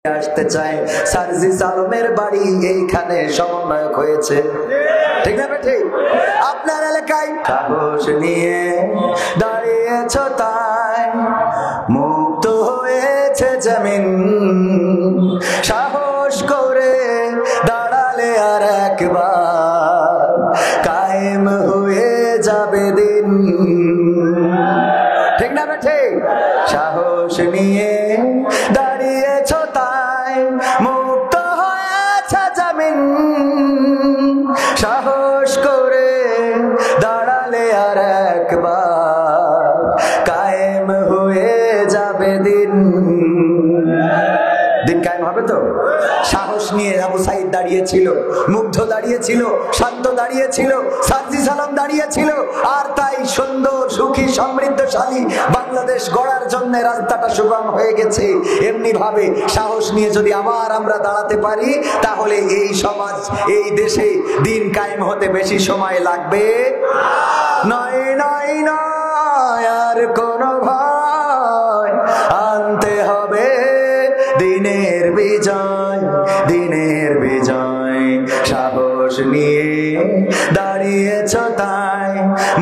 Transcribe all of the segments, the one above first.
আসতে চায় সার্জিস আলমের বাড়ি এইখানে সমন্বয়ক হয়েছে, ঠিক না ঠিক? আপনার এলাকায় সাহস নিয়ে দাঁড়িয়েছ তাই মুক্ত হয়েছে জমিন, সাহস করে দাঁড়ালে আর একবার কায়েম হয়ে যাবে দিন, ঠিক না ঠিক? সাহস নিয়ে দাঁড়িয়েছ তাই মুক্ত হয়েছে জমিন, সাহস করে দাঁড়ালে আর একবার কায়েম হয়ে যাবে দিন। দিন কায়েম হবে তো? সাহস নিয়ে আবু সাইদ দাঁড়িয়েছিল, মুগ্ধ দাঁড়িয়েছিল, শান্ত দাঁড়িয়েছিল, সার্জিস আলম দাঁড়িয়েছিল, আর তাই সুন্দর সুখী সমৃদ্ধশালী বাংলাদেশ গড়ার জন্য রাস্তাটা সুগম হয়ে গেছে। এমনি ভাবে সাহস নিয়ে যদি আবার আমরা দাঁড়াতে পারি তাহলে এই সমাজ, এই দেশে দিন কায়েম হতে বেশি সময় লাগবে নয়, নয় নয় আর কোনো ভয়, আনতে হবে দিনের বিজয়, দিনের বিজয়। সাহস নিয়ে দাঁড়িয়েছ তাই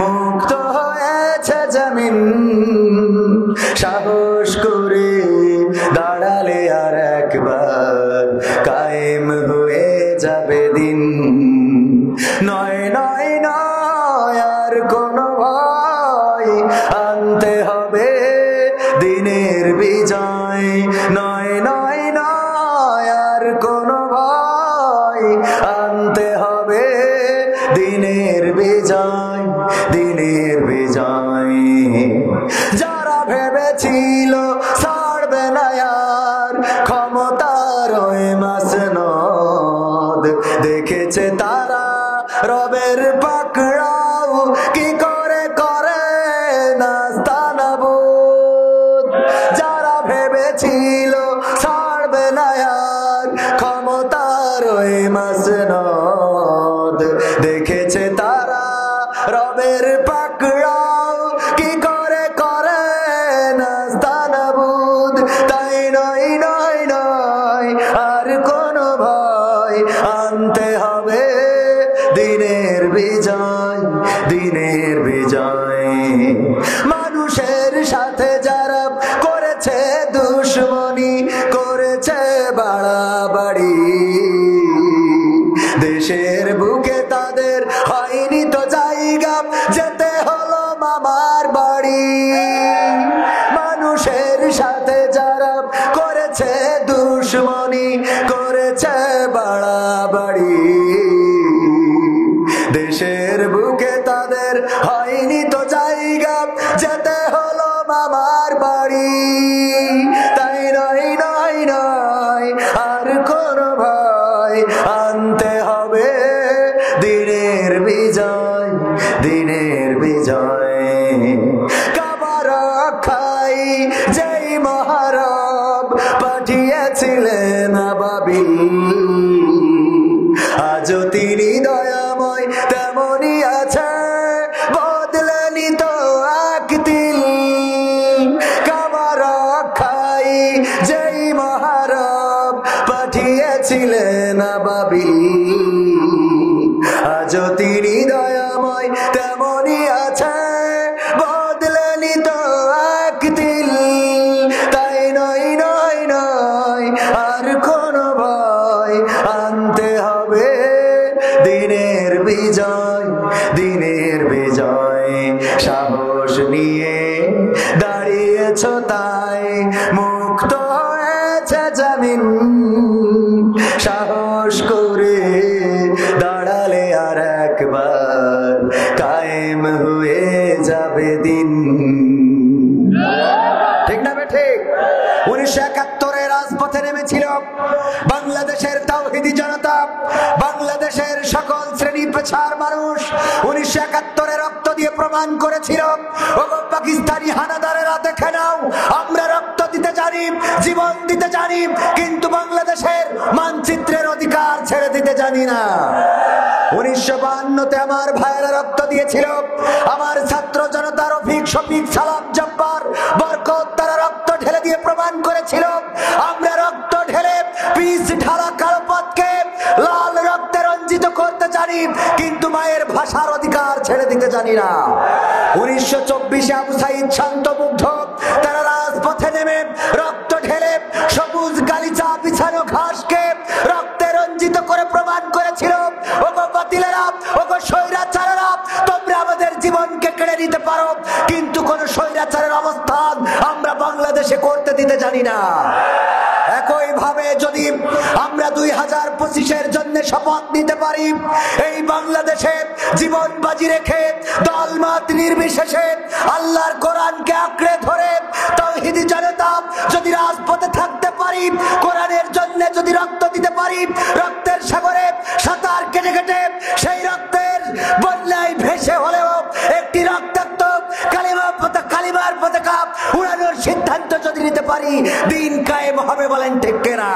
মুক্ত হয়েছে জমিন, সাহস করে দাঁড়ালে আর একবার কায়েম হয়ে যাবে দিন। নয় নয় নয় আর কোনো ভয়, আনতে হবে দিনের বিজয়। নয় নয় নয় আর কোনো ভয়, আনতে হবে দিনের বিজয়, দিনের বিজয়। যারা ভেবেছিল ছাড়বে না আর ক্ষমতার ওই মাসনদ, দেখেছে তারা রবের পাকড়াও কি করে করে নাস্তানাবুদ। যারা ভেবেছিল ছাড়বে না আর ক্ষমতার ওই মাসনদ, দেখেছে তারা রবের পাকড়াও কি করে করে নাস্তানাবুদ। তাই নয় নয় নয় আর কোনো ভয়, আনতে হবে দিনের বিজয়, দিনের বিজয়। মানুষের সাথে যারা করেছে দুশ্মনী, করেছে বাড়াবাড়ি, দেশের বুকে তাদের হয়নি তো জায়গা, যেতে হলো মামার বাড়ি। মানুষের সাথে যারা করেছে দুশ্মনী, করেছে বাড়াবাড়ি, দেশের বুকে তাদের হয়নি তো জায়গা, যেতে হলো মামার বাড়ি। তাই নয় নয় নয় আর কোনো ভয়, আনতে হবে দিনের বিজয়, দিনের বিজয়। কাবা রক্ষাই যেই মহারব পাঠিয়েছিলেন আবাবিল, আজও তিনি দয়াময় তেমনি আছে, বদলেনি তো এক তিল। কাবা রক্ষাই যেই মহারব পাঠিয়েছিলেন আবাবিল, আজও তিনি দয়াময় তেমনি আছে, বদলেনি তো এক তিল। তাই নয় নয় নয় আর কোনো ভয়, আনতে হবে দিনের বিজয়, দিনের বিজয়। সাহস নিয়ে দাঁড়িয়েছ তাই মুক্ত হয়েছে জমিন, সাহস করে দাঁড়ালে আর একবার কায়েম হয়ে যাবে দিন, ঠিক না ঠিক? 1971 রাজপথে নেমেছিল বাংলাদেশের তাওহীদি জনতা, বাংলাদেশের সকল শ্রেণী পেশার মানুষ। 1971 রক্ত দিয়ে প্রমাণ করেছিল, ও পাকিস্তানি হানাদারেরা দেখে নাও, আমরা রক্ত দিতে জানি, জীবন দিতে জানি, কিন্তু বাংলাদেশের মানচিত্রের অধিকার ছেড়ে দিতে জানি না। 1952 আমার ভাইয়েরা রক্ত দিয়েছিল, আমার ছাত্র জনতা রফিক, শফিক, সালাম, জব্বার, বরকত, তারা রক্ত ঢেলে দিয়ে প্রমাণ করেছিল আমরা রক্ত ঢেলে বিষ ঢালা কালো পথকে লাল রক্তে রঞ্জিত করতে জানি, কিন্তু মায়ের ভাষার অধিকার ছেড়ে দিতে জানি না। 1924 আবু সাইদ শান্ত মুগ্ধ, তারা রাজপথে নেমে রক্ত ঢেলে সবুজ গালিচা বিছানো ঘাসকে রক্তে রঞ্জিত করে প্রমাণ করেছিল, ওগো বাতিলেরা, ওগো স্বৈরাচারেরা, তোমরা আমাদের জীবনকে কেড়ে নিতে পারো, কিন্তু কোন স্বৈরাচারের অবস্থান আমরা বাংলাদেশে করতে দিতে জানি না। একই ভাবে যদি আমরা 2025-এর জন্য শপথ নিতে পারি, এই বাংলাদেশে জীবন বাজি রেখে দল মত নির্বিশেষে আল্লাহর কোরআনকে আঁকড়ে ধরে তাওহীদি জনতা যদি রাজপথে থাকতে পারি, কোরআনের জন্য যদি রক্ত দিতে পারি, রক্তের সাগরে সাঁতার কেটে কেটে সেই রক্তের বন্যায় ভেসে হলেও একটি রক্তাক্ত কালিমার পতাকা উড়ানোর সিদ্ধান্ত যদি নিতে পারি, দিন কায়েম হবে। বলেন ঠিক কিনা?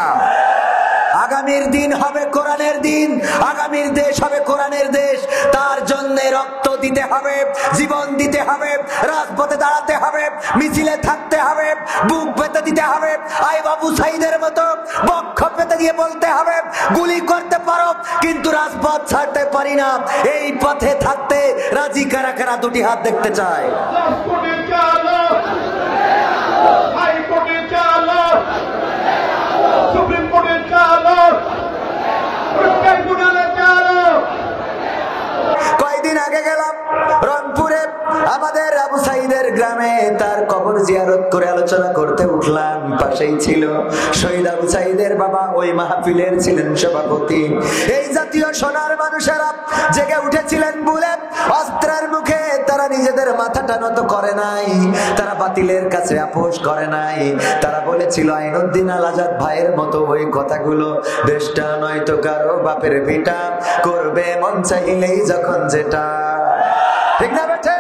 আগামীর দিন হবে কোরআনের দিন, আগামীর দেশ হবে কোরআনের দেশ। তার জন্য রক্ত দিতে হবে, জীবন দিতে হবে, রাজপথে দাঁড়াতে হবে, মিছিলে থাকতে হবে, বুক পেতে দিতে হবে, আই বাবু সাইদের মতো বক্ষ পেতে দিয়ে বলতে হবে গুলি করতে পারো, কিন্তু রাজপথ ছাড়তে পারি না। এই পথে থাকতে রাজি কারা কারা? দুটি হাত দেখতে চায়। কয়েকদিন আগে গেলাম রংপুরে আমাদের আবু সাইদের গ্রামে, তার কবর জিয়ারত করে আলোচনা করতে উঠলাম। পাশেই ছিল শহীদ আবু সাইদের বাবা, ওই মাহফিলের ছিলেন সভাপতি। এই জাতীয় সোনার মানুষেরা জেগে উঠেছিলেন বলে অস্ত্রের মুখে তারা নিজেদের মাথাটা নত করে নাই, তারা বাতিলের কাছে আপোষ করে নাই। তারা বলেছিল আইনুদ্দিন আল আজাদ ভাইয়ের মতো ওই কথাগুলো, দেশটা নয়তো কারো বাপের ভিটা, করবে মন চাইলেই যখন যেটা। ঠিক না বেঠে?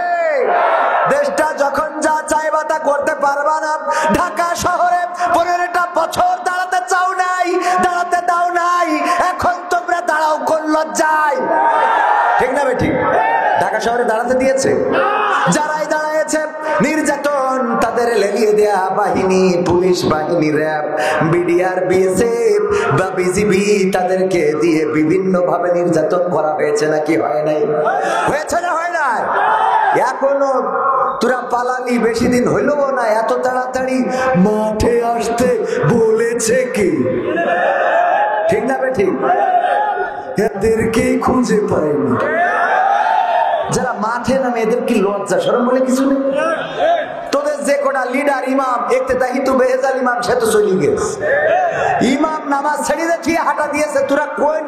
দেশটা যখন যা চাইবা তা করতে পারবা না। ঢাকা শহরে 15টা বছর দাঁড়াতে চাও নাই, দাঁড়াতে দাও নাই, এখন তোমরা দাঁড়াও কোন লজ্জায়? ঠিক না বেঠি? ঢাকা শহরে দাঁড়াতে দিয়েছে? যারাই দাঁড়ায়েছে নির্যাতন তাদের লেলিয়ে দেয়া বাহিনী, পুলিশ বাহিনী, র্যাব, বিডিআর, বিএসএফ বা বিজিবি, তাদেরকে দিয়ে বিভিন্ন ভাবে নির্যাতন করা হয়েছে নাকি হয় নাই? হয়েছে না হয় নাই? এখনো তোরা পালালি, বেশি দিন হইল না, এত তাড়াতাড়ি মাঠে আসতে বলেছে কি? ঠিক না বেঠি? এদেরকেই খুঁজে পাইনি। যারা মাঠে নামে এদের কি লজ্জা শরম বলে কিছু নেই? তোদের যে কোটা লিডার ইমাম ইক্তেদাহিতু বেহেজাল ইমাম, সে তো চলে গেছে। ইমাম নামাজ ছেড়ে দিয়ে হাঁটা দিয়েছে, তোরা কোন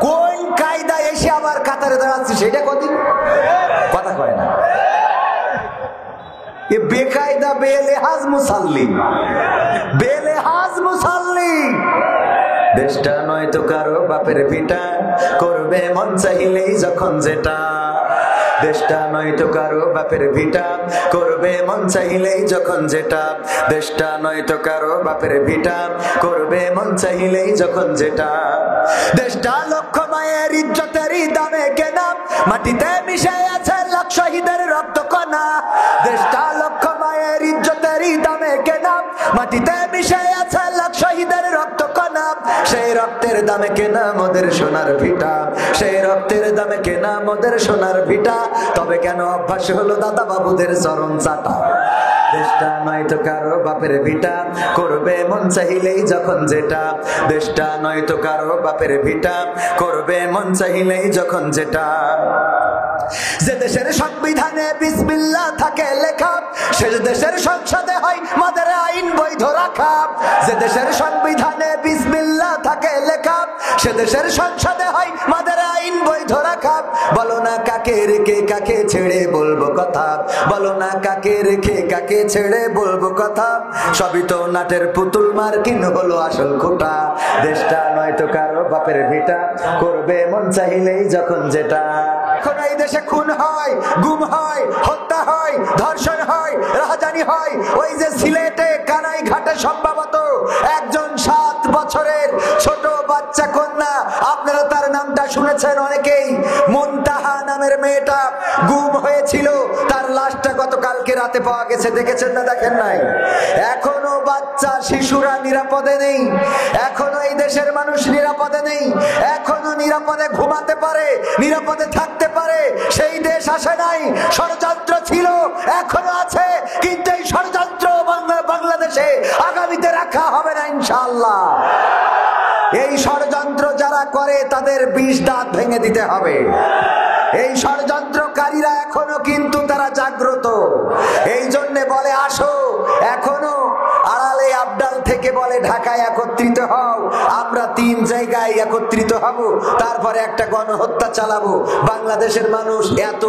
কোন কায়দা এসে আবার কাতারে দাঁড়াচ্ছিস? সেটা কদিন কথা কয় না। এ বেকায়দা বেলেহাজ মুসাল্লি, বেলেহাজ মুসাল্লি। দেশটা নয়তো কারো বাপের ভিটা, করবে মন চাইলেই যখন যেটা। দেশটা নয়তো কারো বাপের ভিটা, করবে মন চাইলেই যখন যেটা। দেশটা নয়তো কারো বাপের ভিটা, করবে মন চাইলেই যখন যেটা। দেশটা লক্ষ মায়ের ইজ্জতেরই দামে কেনা, মাটিতে মিশে আছে লাখ শহীদের রক্ত কণা। দেশটা লক্ষ মায়ের ইজ্জতেরই দামে কেনা, মাটিতে মিশে আছে লাখ শহীদের রক্ত কণা। সেই রক্তের দামে কেনা মোদের সোনার ভিটা, সেই রক্তের দামে কেনা মোদের সোনার ভিটা। তবে কেন অভ্যাস হলো দাদা বাবুদের চরণ চাটা? দেশটা নয়তো কারো বাপের ভিটা, করবে মন চাইলেই যখন যেটা। দেশটা নয়তো কারো বাপের ভিটা, করবে মন চাইলেই যখন যেটা। যে দেশের সংবিধানে বিসমিল্লাহ থাকে লেখা, সে দেশের সংসদে হয় মাদের আইন বৈধ রাখা। যে দেশের সংবিধানে বিসমিল্লাহ থাকে লেখা, সে দেশের সংসদে হয় মাদের আইন বৈধ রাখা। বলো না কাকে রেখে কাকে ছেড়ে বলবো কথা, বলো না কাকে রেখে কাকে ছেড়ে বলবো কথা। সবই তো নাটের পুতুল, মার্কিন হলো আসল খোটা। দেশটা নয়তো কারো বাপের ভিটা, করবে মন চাইলেই যখন যেটা। এখন এই দেশে খুন হয়, গুম হয়, হত্যা হয়, ধর্ষণ হয়, রাহাজানি হয়। ওই যে সিলেটে কানাই ঘাটে সম্ভবত একজন 7 বছরের ছোট বাচ্চা কন্যা, আপনারা তার নামটা শুনেছেন অনেকেই, মুনতাহা নামের মেয়েটা গুম হয়েছিল। তার লাশটা গতকালকে রাতে পাওয়া গেছে, দেখেছেন না দেখেন নাই? এখনো বাচ্চা শিশুরা নিরাপদে নেই। এখনো এই দেশে দেশের মানুষ নিরাপদে নেই, এখনো নিরাপদে ঘুমাতে পারে, নিরাপদে থাকতে পারে। সেই দেশ আসে নাই, ষড়যন্ত্র ছিল, এখনো আছে, কিন্তু এই ষড়যন্ত্র বাংলাদেশে আগামীতে রাখা হবে না ইনশাআল্লাহ। এই ষড়যন্ত্র যারা করে তাদের 20 দাঁত ভেঙে দিতে হবে। এই ষড়যন্ত্রকারীরা এখনো কিন্তু তারা জাগ্রত। এই জন্য বলে আসো, এখনো আড়ালে আবডাল থেকে বলে ঢাকায় একত্রিত হও, আমরা 3 জায়গায় একত্রিত হব, তারপরে একটা গণহত্যা চালাবো। বাংলাদেশের মানুষ এত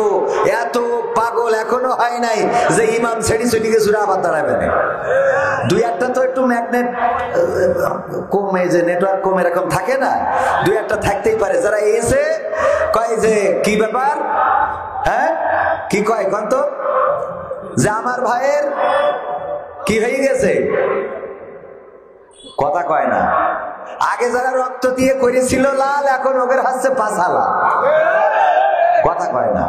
এত পাগল এখনো হয় নাই যে ইমাম ছেড়ি চলে গেছে আবার দাঁড়াবে না। 2-1টা তো একটু ম্যাগনেট কমে, যে নেটওয়ার্ক কমে এরকম থাকে না, 2-1টা থাকতেই পারে। যারা এসে কয় যে কি ব্যাপার, হ্যাঁ কি কয় কোন তো, যে আমার ভাইয়ের কি হয়ে গেছে, কথা কয় না। আগে যারা রক্ত দিয়ে করেছিল লাল, এখন ওদের হাসছে পাছালা, কথা কয় না।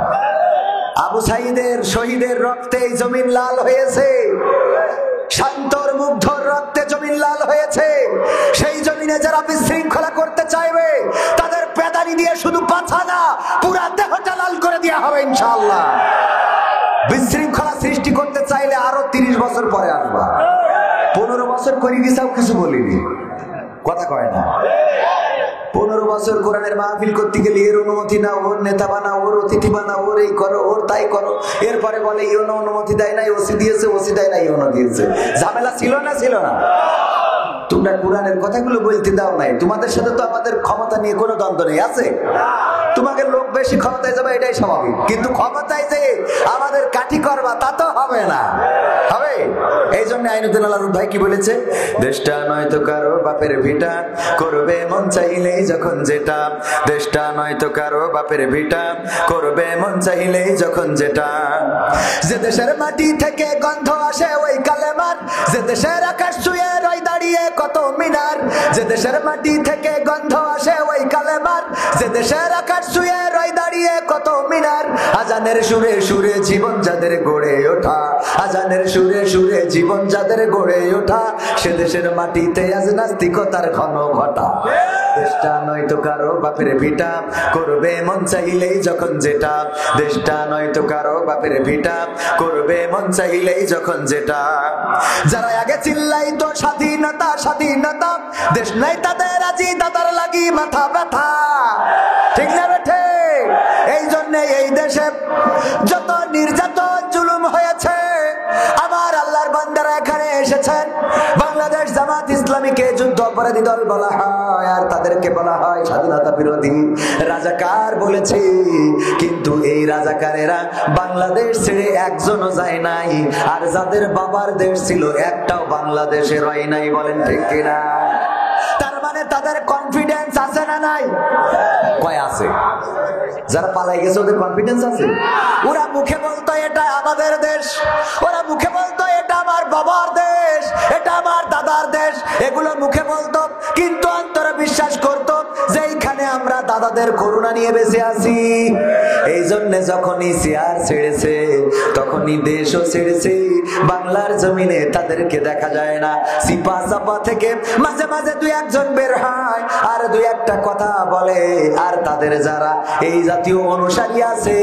আবু সাইদের শহীদের রক্তে এই জমিন লাল হয়েছে, শান্তর মুগ্ধর রক্তে জমিন লাল হয়েছে। সেই জমিনে যারা বিশৃঙ্খলা করতে চাইবে তাদের পেদানি দিয়ে শুধু পাছা না, পুরা দেহটা লাল করে দেওয়া হবে ইনশাআল্লাহ। বিশৃঙ্খলা সৃষ্টি করতে চাইলে আরো 30 বছর পরে আসবা। 15 বছর করে দিছাও, কিছু বলিনি, কথা কয় না। 15 বছর কোরআনের মাহফিল করতে গেলে এর অনুমতি নাও, ওর নেতা বানাও, ওর অতিথি বানাও, ওর এই করো, ওর তাই করো। এরপরে বলে ইউনো অনুমতি দেয় নাই, ওসি দিয়েছে, ওসি দেয় নাই, ইউনো দিয়েছে। ঝামেলা ছিল না, ছিল না? তোমরা কোরআনের কথাগুলো বলতে দাও নাই। তোমাদের সাথে তো আমাদের ক্ষমতা নিয়ে কোনো দ্বন্দ্ব নেই, আছে? তোমাদের লোক বেশি ক্ষমতায় যাবে, এটাই স্বাভাবিক, কিন্তু ক্ষমতায় যে আমাদের কাঠি করবা তা তো হবে না, হবে? এই জন্য আইনুদ্দিন আল ভাই কি বলেছে, দেশটা নয়তো কারো বাপের ভিটা, করবে মন চাইলেই যখন যেটা। দেশটা নয়তো কারো বাপের ভিটা, করবে মন চাইলেই যখন যেটা। যে দেশের মাটি থেকে গন্ধ আসে ওই কালেমার, যে দেশের আকাশ ছুঁয়ে রয় দাঁড়িয়ে কত মিনার। যে দেশের মাটি থেকে গন্ধ আসে ওই কালেমার, যে দেশের আকাশ ছুঁয়ে রয় দাঁড়িয়ে কত মিনার। আজানের সুরে সুরে জীবন যাদের গড়ে ওঠা, আজানের সুরে সুরে জীবন যাদের গড়ে ওঠা, সে দেশের মাটিতে আজ নাস্তিকতার ঘন ঘটা। দেশটা নয়তো কারো বাপের ভিটা, করবে মন চাইলেই যখন যেটা। দেশটা নয়তো কারো বাপের ভিটা, করবে মন চাইলেই যখন যেটা। যারা আগে চিল্লাইতো স্বাধীনতা স্বাধীনতা, দেশ নাই তাদের আজি দাদার লাগি মাথা ব্যথা, ঠিক না বেঠে? এই জন্য এই দেশে যত নির্যাতন জুলুম হয়েছে, আমার আল্লাহর বান্দারা এখানে এসেছেন। বাংলাদেশ জামাত ইসলামীকে যুদ্ধ অপরাধী দল বলা হয়, আর তাদেরকে বলা হয় স্বাধীনতা বিরোধী রাজাকার বলেছে। কিন্তু এই রাজাকারেরা বাংলাদেশ ছেড়ে একজনও যায় নাই, আর যাদের বাবার দেশ ছিল একটাও বাংলাদেশে রয় নাই, বলেন ঠিক কিনা? তার মানে তাদের কনফিডেন্স আছে না নাই? কয় আছে? যারা পালাই গেছে ওদের কনফিডেন্স আছে। ওরা মুখে বলতো এটা আমাদের দেশ, ওরা মুখে বলতো এটা আমার বাবার দেশ, এটা আমার দাদার দেশ, এগুলো মুখে বলতো, কিন্তু অন্তরে বিশ্বাস করতো যে এইখানে আমরা দাদাদের করুণা নিয়ে বেঁচে আছি। এই জন্য যখনই চেয়ার ছেড়েছে তখনই দেশও ছেড়েছে। বাংলার জমিনে তাদেরকে দেখা যায় না, সিপা চাপা থেকে মাঝে মাঝে 2-1 বের হয় আর 2-1টা কথা বলে। আর তাদের যারা এই জাতীয় অনুসারী আছে,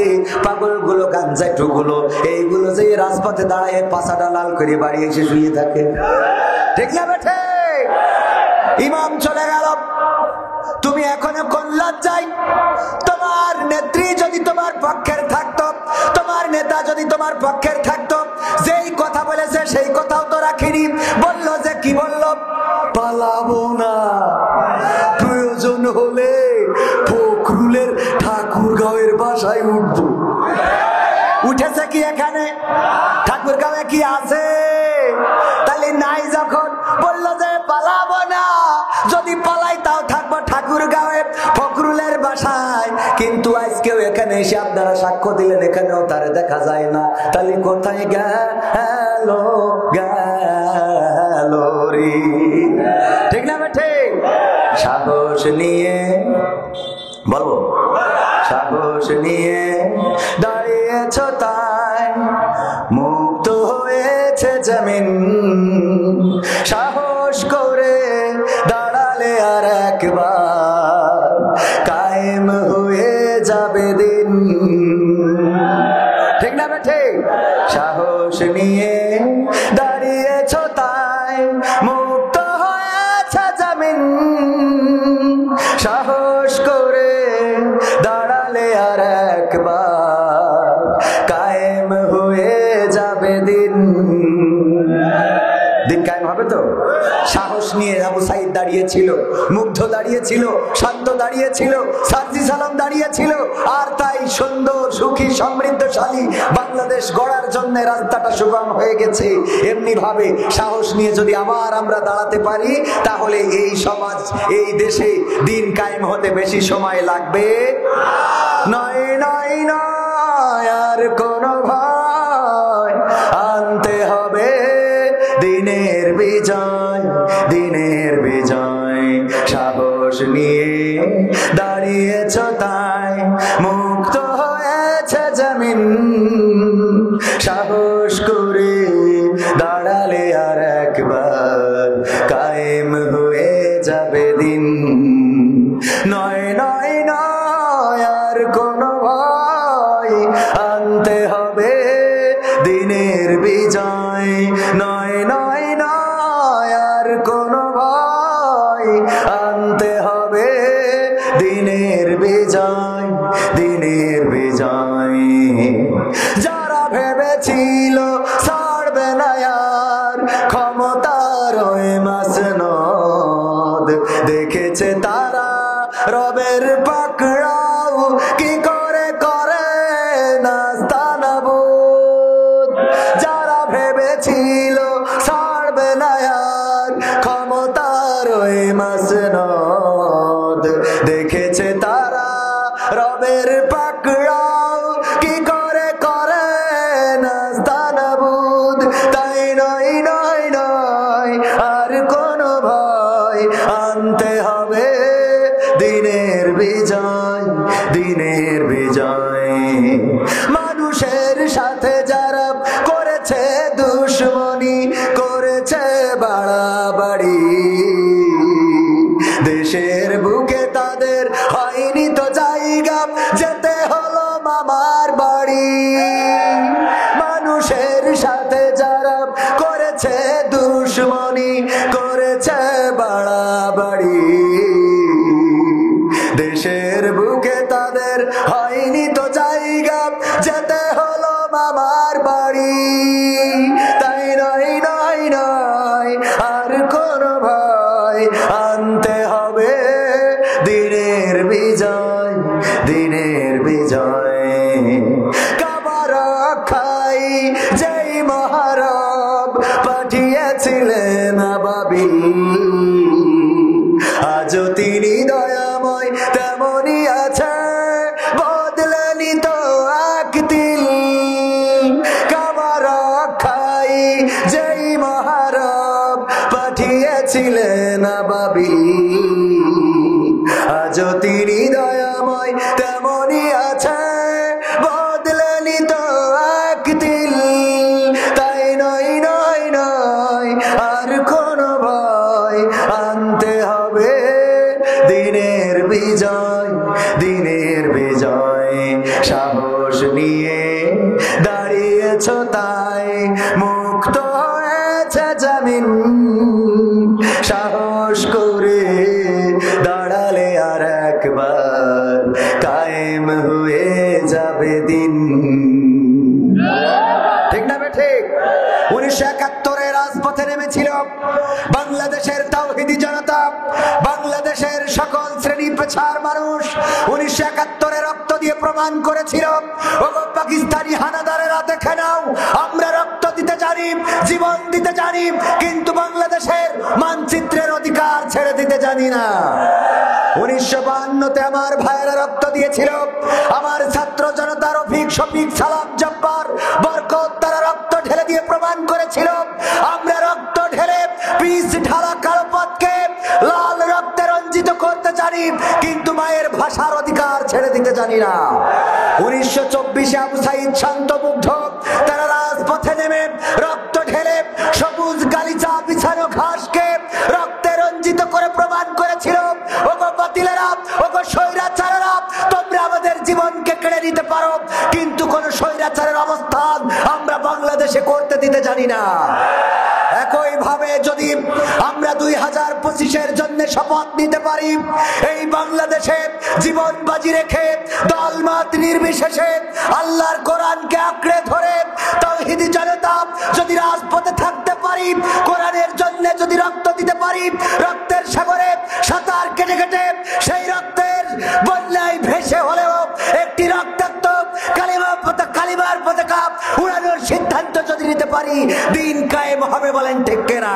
পাগলগুলো, গাঞ্জাটুগুলো, এইগুলো যে রাজপথে দাঁড়ায় পাছাটা লাল করে বাড়ি এসে শুয়ে থাকে, ঠিক না বেঠে? ইমাম চলে গেল, তুমি এখনো কোন লজ্জায়? তোমার নেত্রী যদি তোমার পক্ষের থাকতো, তোমার নেতা যদি তোমার পক্ষের থাকতো, যেই কথা বলেছে সেই কথাও তো রাখিনি। বললো যে কি বললো? পালাবো না, প্রয়োজন হলে ফখরুলের ঠাকুরগাঁওয়ের বাসায় উঠবো। উঠেছে কি এখানে? ঠাকুরগাঁওয়ে কি আছে? তাহলে নাই যখন বললো যে পালাবো না, যদি পালাই তাও থাকবো ঠাকুরগাঁওয়ে ফখরুলের বাসায়। কিন্তু আজকেও এখানে এসে আপনারা সাক্ষ্য দিলেন, এখানেও তারে দেখা যায় না। তাহলে কোথায় গেল গেল রে, ঠিক না বেঠে? সাহস নিয়ে বলবো, সাহস নিয়ে দাঁড়িয়েছ তাই মুক্ত হয়েছে জমিন। সাহস করে দাঁড়ালে আর এক একবার কায়েম হয়ে যাবে দিন। ঠিক না ঠিক? সাহস নিয়ে দাঁড়িয়েছ তাই মুক্ত হয়েছে জমিন। সাহস করে দাঁড়ালে আর একবার কায়েম হয়ে যাবে দিন। দিন কায়েম হবে তো? সাহস নিয়ে আবু সাইদ দাঁড়িয়েছিল, মুগ্ধ দাঁড়িয়েছিল, শান্ত দাঁড়িয়েছিল, সার্জিস আলম দাঁড়িয়েছিল। আর তাই সুন্দর সুখী সমৃদ্ধশালী বাংলাদেশ গড়ার জন্য রাস্তাটা সুগম হয়ে গেছে। এমনি ভাবে সাহস নিয়ে যদি আবার আমরা দাঁড়াতে পারি, তাহলে এই সমাজ, এই দেশে দিন কায়েম হতে বেশি সময় লাগবে নয়। নয় নয় আর কোনো ভয়, আনতে হবে দিনের বিজয়, দিনের বিজয়। সাহস নিয়ে দাঁড়িয়েছ তাই মুক্ত হয়েছে জমিন। সাহস করে দাঁড়ালে আর একবার কায়েম হয়ে যাবে দিন। নয় নয় নয় আর কোনো ভয়, আনতে হবে দিনের বিজয়। নয় নয় নয় আর কোনো ভয়, আনতে হবে দিনের বিজয়, দিনের বিজয়। যারা ভেবেছিল ছাড়বে না আর ক্ষমতার ওই মাসনদ, দেখেছে তারা রবের পাকড়াও কি করে করে নাস্তানাবুদ। যারা ভেবেছিল ছাড়বে না আর ক্ষমতার ওই মাসনদ, দেখেছে তারা রবের পাকড়াও কি করে করে নাস্তানাবুদ। তাই নয় নয় নয় আর কোনো ভয়, আনতে হবে দিনের বিজয়, দিনের বিজয়। মানুষের সাথে যারা করেছে দুশ্মনী, করেছে বাড়াবাড়ি, দেশের বুকে তাদের হয়নি তো জায়গা, যেতে হলো মামার বাড়ি। মানুষের সাথে যারা করেছে দুশ্মনী, করেছে বাড়াবাড়ি, দেশের বুকে তাদের হয়নি তো জায়গা, যেতে হলো মামার বাড়ি। তাই নয় নয় নয় আর কোনো ভয়, আনতে হবে দিনের বিজয়, দিনের বিজয়। কাবা রক্ষাই যেই মহারব পাঠিয়েছিলেন আবাবিল, আজও তিনি দয়াময় তেমনি আছে, বদলেনি তো এক তিল। কাবা রক্ষাই যেই মহারব পাঠিয়েছিলেন আবাবিল, আজও তিনি দয়াময় তেমনি আছে, বদলেনি তো এক তিল। তাই নয় নয় নয় আর কোনো ভয়, আনতে হবে দিনের বিজয়, দিনের বিজয়। সাহস নিয়ে দাঁড়িয়েছ তাই মুক্ত হয়েছে জমিন। সাহস করে দাঁড়ালে আর একবার কায়েম হয়ে যাবে দিন। ঠিক না ঠিক? 1971 রাজপথে নেমেছিল বাংলাদেশের তাওহীদি জনতা, বাংলাদেশের সকল শ্রেণী পেশার মানুষ। 1971 রক্ত দিয়ে প্রমাণ করেছিল, ওগো পাকিস্তানি হানাদারেরা দেখে নাও, আমরা রক্ত দিতে জানি, জীবন দিতে জানি, কিন্তু বাংলাদেশের মানচিত্রের অধিকার ছেড়ে দিতে জানি না। 1952-তে আমার ভাইয়েরা রক্ত দিয়েছিল, আমার ছাত্র জনতা রফিক, শফিক, সালাম, জব্বার, বরকত, তারা রক্ত ঢেলে দিয়ে প্রমাণ করেছিল, আমরা রক্ত ঢেলে পিচ ঢালা কালো পথকে লাল রক্তে রঞ্জিত করতে জানি, কিন্তু মায়ের ভাষার অধিকার ছেড়ে দিতে জানি না। 1924-এ আবু সাইদ শান্ত মুগ্ধ, তারা রাজপথে নেমে রক্ত ঢেলে সবুজ গালিচা বিছানো ঘাসকে রক্তে রঞ্জিত করে প্রমাণ করেছিল, দিতে জানি না। একই ভাবে যদি আমরা 2025-এর জন্য শপথ নিতে পারি, এই বাংলাদেশে জীবন বাজি রেখে দলমত নির্বিশেষে আল্লাহর কোরআনকে আঁকড়ে ধরে তাওহীদি জনতা যদি রাজপথে থাকতে পারি, কোরআনের জন্য যদি রক্ত দিতে পারি, রক্তের সাগরে সাঁতার কেটে কেটে সেই রক্তের বন্যায় ভেসে হলেও একটি রক্তাক্ত কালিমার পতাকা উড়ানোর সিদ্ধান্ত যদি নিতে পারি, দিন কায়েম হবে। বলেন ঠিক কিনা?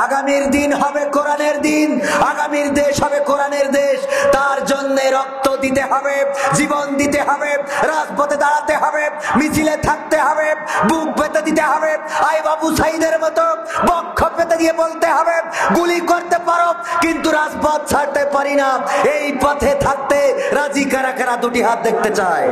আগামীর দিন হবে কোরআনের দিন, আগামীর দেশ হবে কোরআনের দেশ। তার জন্য রক্ত দিতে হবে, জীবন দিতে হবে, রাজপথে দাঁড়াতে হবে, মিছিলে থাকতে হবে, বুক পেতে দিতে হবে। আই বাবু সাইদের মতো বক্ষ পেতে দিয়ে বলতে হবে, গুলি করতে পারো কিন্তু রাজপথ ছাড়তে পারি না। এই পথে থাকতে রাজি কারা কারা? দুটি হাত দেখতে চায়।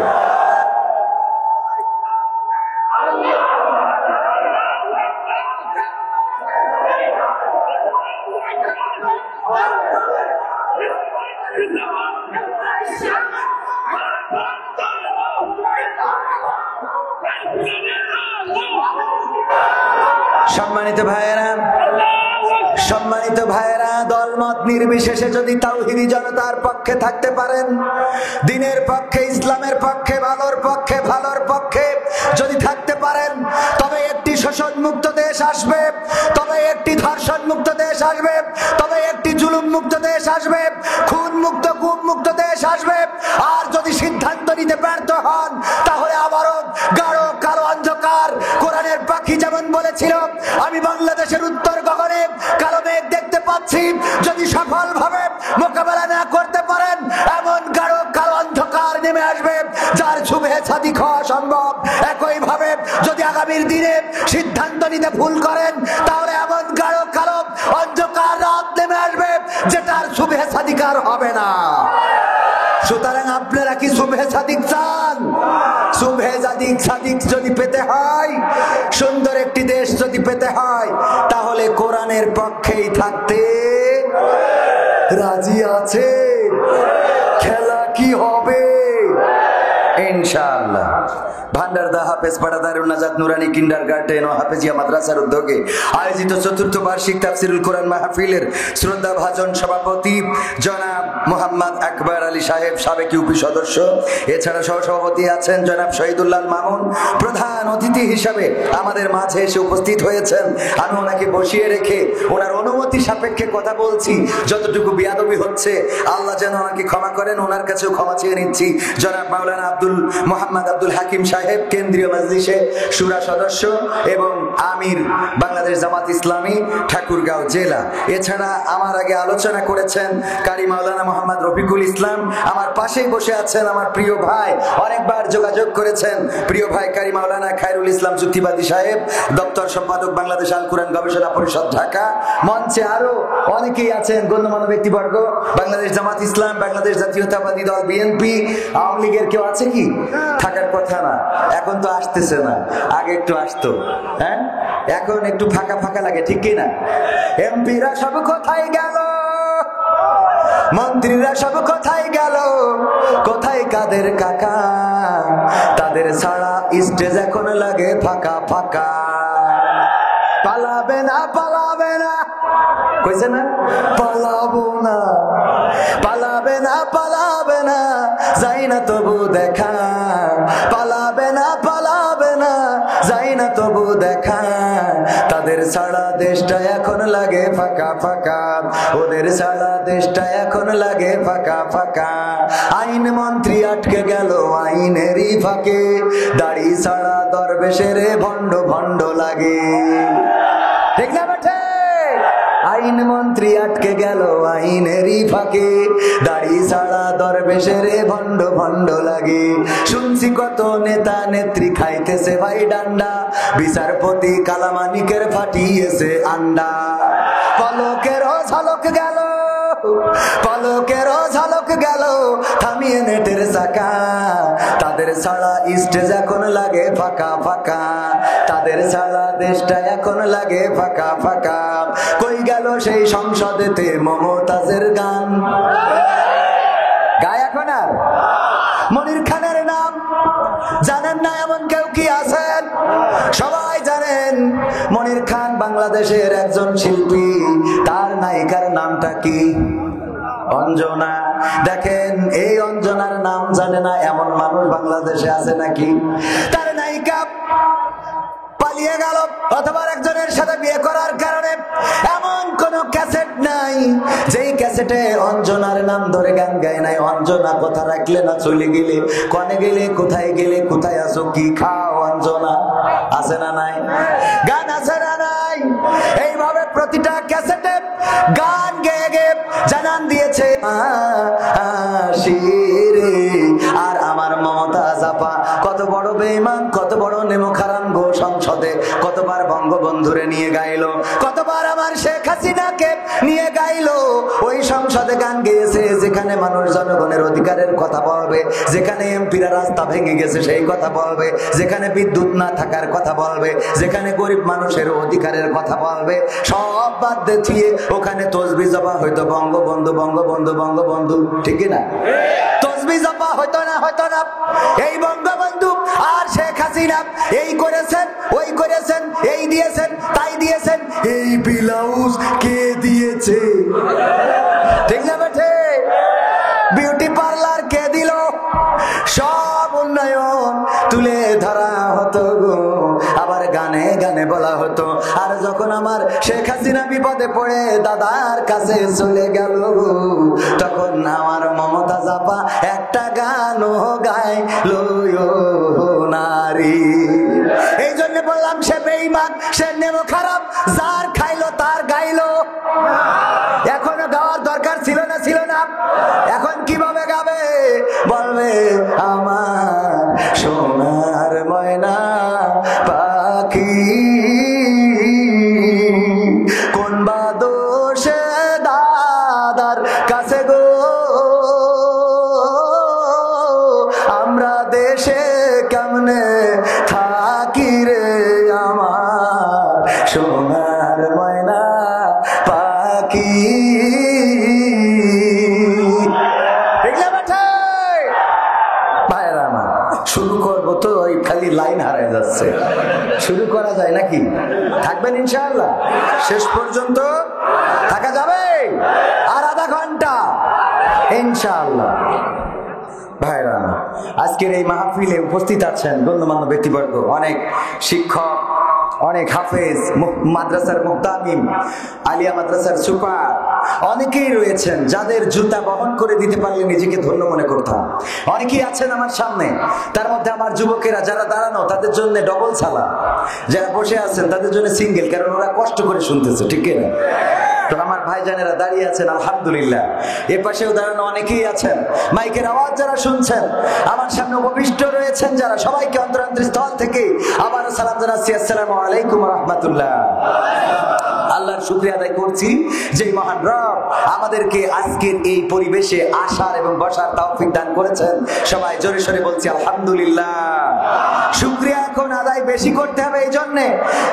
সম্মানিত ভাইয়েরা, সম্মানিত ভাইয়েরা, দলমত নির্বিশেষে যদি তাওহীদি জনতার পক্ষে থাকতে পারেন, দিনের পক্ষে, ইসলামের পক্ষে, ভালোর পক্ষে, ভালোর পক্ষে যদি থাকতে পারেন, তবে একটি শোষণ মুক্ত দেশ আসবে, তবে একটি ধর্ষণ মুক্ত দেশ আসবে, তবে একটি জুলুম মুক্ত দেশ আসবে, খুন মুক্ত, গুম মুক্ত দেশ আসবে। আর যদি সিদ্ধান্ত নিতে ব্যর্থ হন, তাহলে আবারও গাঢ় কালো অন্ধকার। কোরআনের পাখি যেমন বলেছিল, আমি বাংলাদেশের উত্তর গগনে কালো মেঘ দেখতে পাচ্ছি। যদি সফলভাবে মোকাবেলা না করতে পারেন, এমন গাঢ় কালো অন্ধকার নেমে আসবে যার শুভে সাদিক হওয়া সম্ভব। একই ভাবে যদি আগামীর দিনে সিদ্ধান্ত নিতে ভুল করেন, তাহলে এমন গাঢ় কালো অন্ধকার রাত নেমে আসবে যেটার শুভে সাদিকার হবে না। সুতরাং আপনারা কি শুভে সাদিক চান? শুভে সাদিক যদি পেতে হয়, সুন্দর একটি দেশ যদি পেতে হয়, তাহলে কোরআনের পক্ষেই থাকতে রাজি আছে। খেলা কি হবে? ইনশাআল্লাহ। ভান্ডারদা হাফেজ পাড়া দারুন নাজাত নুরানি কিন্ডারগার্টেন ও হাফেজিয়া মাদ্রাসার উদ্যোগে আয়োজিত চতুর্থ বার্ষিক তাফসিরুল কোরআন মাহফিলের শ্রদ্ধাভাজন সভাপতি জনাব মোহাম্মদ আকবর আলী সাহেব, সাবেক ইউপি সদস্য, এছাড়া সহসভাপতি আছেন জনাব শহীদুল্লাহ মামুন। প্রধান অতিথি হিসাবে আমাদের মাঝে এসে উপস্থিত হয়েছেন। আমি ওনাকে বসিয়ে রেখে ওনার অনুমতি সাপেক্ষে কথা বলছি। যতটুকু বিয়াদবি হচ্ছে আল্লাহ যেন ওনাকে ক্ষমা করেন, ওনার কাছেও ক্ষমা চেয়ে নিচ্ছি। জনাব মাওলানা মোহাম্মদ আব্দুল হাকিম সাহেব, কেন্দ্রীয় মজলিসে শুরা সদস্য এবং আমির বাংলাদেশ জামাত ইসলামী ঠাকুরগাঁও জেলা। এছাড়া আমার আগে আলোচনা করেছেন কারি মাওলানা মোহাম্মদ রফিকুল ইসলাম। আমার পাশেই বসে আছেন আমার প্রিয় ভাই, অনেকবার যোগাযোগ করেছেন, প্রিয় ভাই কারি মাওলানা খায়রুল ইসলাম যুক্তিবাদী সাহেব, দপ্তর সম্পাদক বাংলাদেশ আল কোরআন গবেষণা পরিষদ ঢাকা। মঞ্চে আরো অনেকেই আছেন গণ্যমান্য ব্যক্তিবর্গ, বাংলাদেশ জামাত ইসলাম, বাংলাদেশ জাতীয়তাবাদী দল বিএনপি, আওয়ামী লীগের কেউ আছে কি? থাকার কথা না, এখন তো আসতেছে না, আগে একটু আসতো। হ্যাঁ, এখন একটু ফাঁকা ফাঁকা লাগে, ঠিক কি না? এমপিরা সব কোথায় গেল? মন্ত্রীরা সব কোথায় গেল? কোথায় কাদের কাকা? তাদের ছাড়া স্টেজ এখন লাগে ফাঁকা ফাঁকা। পালাবে না, পালাবে না, কইছে না পালাবো না, পালাবে না, পালাবে না, যাই না তবু দেখা, পালাবে না, পালাবে না, যাই না তবু দেখা। তাদের ছাড়া দেশটা এখন লাগে ফাঁকা ফাঁকা, ওদের ছাড়া দেশটা এখন লাগে ফাঁকা ফাঁকা। আইন মন্ত্রী আটকে গেল আইনেরই ফাঁকে, দাড়ি ছাড়া দরবেশের ভণ্ড ভণ্ড লাগে। ঠিক না বেঠে? আইন মন্ত্রী আটকে গেল আইনেরই ফাঁকে, দাড়ি ছাড়া দরবেশের ভণ্ড ভণ্ড লাগে। শুনছি কত নেতা নেত্রী খাইতেছে ভাই ডান্ডা, বিচারপতি কালামানিকের ফাটিয়েছে আন্ডা। পলকেরও ঝলক গেল, পলকেরও ঝলক গেল, থামিয়ে নেটের চাকা। তাদের ছাড়া স্টেজ এখন লাগে ফাঁকা ফাঁকা, তাদের ছাড়া দেশটা এখন লাগে ফাঁকা ফাঁকা। কই গেল সেই সংসদেতে মমতাজের গান? গায় এখন আর? মনির খানের নাম জানেন না এমন কেউ কি আছেন? সবাই জানেন মনির খান বাংলাদেশের একজন শিল্পী, তার নায়িকার নামটা কি? অঞ্জনা। দেখেন এই অঞ্জনার নাম জানে না এমন মানুষ বাংলাদেশে আছে নাকি? তার নায়িকা পালিয়ে গেল অথবা একজনের সাথে বিয়ে করার কারণে এমন কোন ক্যাসেট নাই যেই ক্যাসেটে অঞ্জনার নাম ধরে গান গায় নাই। অঞ্জনা কথা রাখলে না চলে গেলে, কনে গেলে, কোথায় গেলে, কোথায় আসো, কি খাও, অঞ্জনা আছে না নাই? গান আছে না নাই? এইভাবে প্রতিটা ক্যাসেটে গান গেয়ে গেয়ে জানান দিয়েছে আর আমার মমতাজ আপা কত বড় বেঈমান, কত বড় নেমখারাম গো। সংসদে কতবার বঙ্গবন্ধুরে নিয়ে গাইলো, কতবার আমার শেখ হাসিনাকে নিয়ে গাইলো। ওই সংসদে গান গেয়েছে যেখানে মানুষ জনগণের অধিকারের কথা বলবে, যেখানে এমপিরা রাস্তা ভেঙে গেছে সেই কথা বলবে, যেখানে বিদ্যুৎ না থাকার কথা বলবে, যেখানে গরিব মানুষের অধিকারের কথা বলবে, সব বাদ দিয়ে ওখানে তসবিহ জপা হয়তো বঙ্গবন্ধু বঙ্গবন্ধু বঙ্গবন্ধু, ঠিক না? তসবিহ জপা হয়তো না, হয়তো না। এই বঙ্গবন্ধু আর শেখ হাসিনা এই করেছেন, ওই করেছেন, এই দিয়েছেন, তাই দিয়েছেন। এই ব্লাউজ কে দিয়েছে? ঠিক না বেঠে? বিউটি পার্লার কে দিল? সব উন্নয়ন তুলে ধরা হতো গো, আবার গানে গানে বলা হতো। আর যখন আমার শেখ হাসিনা বিপদে পড়ে দাদার কাছে চলে গেল, তখন আমার মমতা জাপা একটা গানও গাইলো নারী। এই জন্য বললাম সে বেঈমান, সে নেমো খারাপ, যার খাইলো তার গাইলো। এখনো গাওয়ার দরকার ছিল না, ছিল না? এখন কিভাবে গাবে? বলবে আমার সোনার ময়না পাখি, কোন বা দোষে দাদার কাছে গো, আমরা দেশে কেমনে থাকি রে আমার সোনার ময়না পাখি। শুরু করবো তো ওই খালি লাইন হারায় যাচ্ছে। শুরু করা যায় নাকি? থাকবেন ইনশাআল্লাহ? শেষ পর্যন্ত থাকা যাবে? আর আধা ঘন্টা ইনশাআল্লাহ। ভাইরা, আজকের এই মাহফিলে উপস্থিত আছেন গণ্যমান্য ব্যক্তিবর্গ, অনেক শিক্ষক, অনেক হাফেজ, মাদ্রাসার মুক্তামিম, আলিয়া মাদ্রাসার সুপার, অনেকেই রয়েছেন যাদের জুতা বহন করে দিতে পারলে নিজেকে ধন্য মনে করতাম। অনেকেই আছেন আমার সামনে, তার মধ্যে আমার যুবকেরা যারা দাঁড়ানো তাদের জন্য ডবল সালাম, যারা বসে আছেন তাদের জন্য সিঙ্গেল, কারণ ওরা কষ্ট করে শুনতেছে, ঠিক না? তো আমার ভাইজানেরা দাঁড়িয়ে আছেন আলহামদুলিল্লাহ। এ পাশেও দাঁড়ানো অনেকেই আছেন, মাইকের আওয়াজ যারা শুনছেন, আমার সামনে উপবিষ্ট রয়েছেন যারা, সবাইকে অন্তরান্তরস্থল থেকে আবার সালাম জানাচ্ছি, আসসালামু আলাইকুম ওয়া রাহমাতুল্লাহ। আল্লাহর শুকরিয়া আদায় করছি যে মহান রব আমাদেরকে আজকের এই পরিবেশে আসার এবং বসার তৌফিক দান করেছেন। সবাই জোরে সোরে বলছি আলহামদুলিল্লাহ। শুকরিয়া এখন আদায় বেশি করতে হবে এই জন্য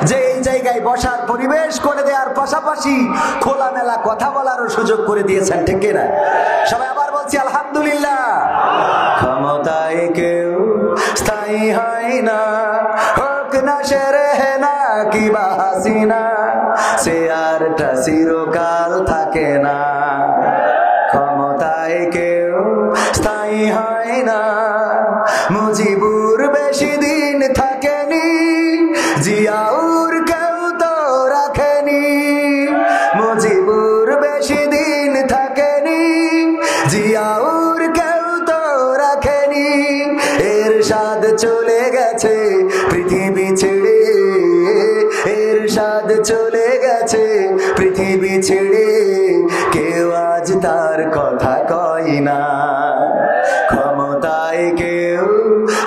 যে এই জায়গায় বসার পরিবেশ করে দেওয়ার পাশাপাশি খোলামেলা কথা বলারও সুযোগ করে দিয়েছেন, ঠিক না? সবাই আবার বলছি আলহামদুলিল্লাহ। ক্ষমতায় কেউ স্থায়ী হয় না, হোক না সেরে না কি বা হাসিনা, সে আরটা চিরকাল থাকে না। ক্ষমতায় কেউ স্থায়ী হয় না, মুজিবুর বেশি দিন থাকেনি, জিয়াউর কেউ তো রাখেনি। মুজিবুর বেশি দিন থাকেনি, জিয়াউর কেউ তো রাখেনি। এরশাদ চলে গেছে পৃথিবী ছেড়ে, এরশাদ চলে গেছে পৃথিবী ছেড়ে, কেউ আজ তার কথা কয় না। ক্ষমতায় কেউ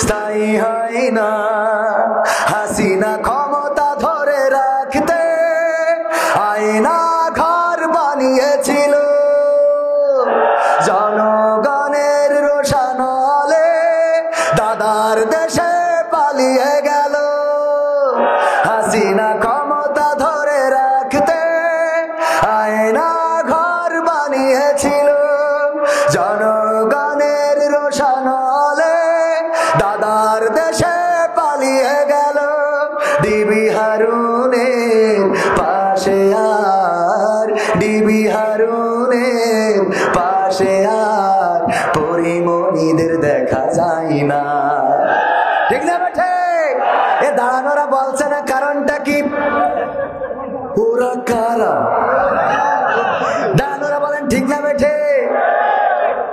স্থায়ী হয় না, হাসিনা ক্ষমতা ধরে রাখতে আয়না ঘর বানিয়েছিল, জনগণের রোশানলে দাদার দেশে পালিয়ে গেল। হাসিনা ক্ষমতা ধরে রাখতে আয়না ঘর বানিয়েছিল, জনগণের রোশানলে দাদার দেশে পালিয়ে গেল। পথের পাশে আর পরিমণিদের দেখা যায় না। ঠিক না বেঠে? এ দাঁড়ানোরা বলছে না, কারণটা কি? ওরা কারা? দাঁড়ানোরা বলেন ঠিক না বেঠে?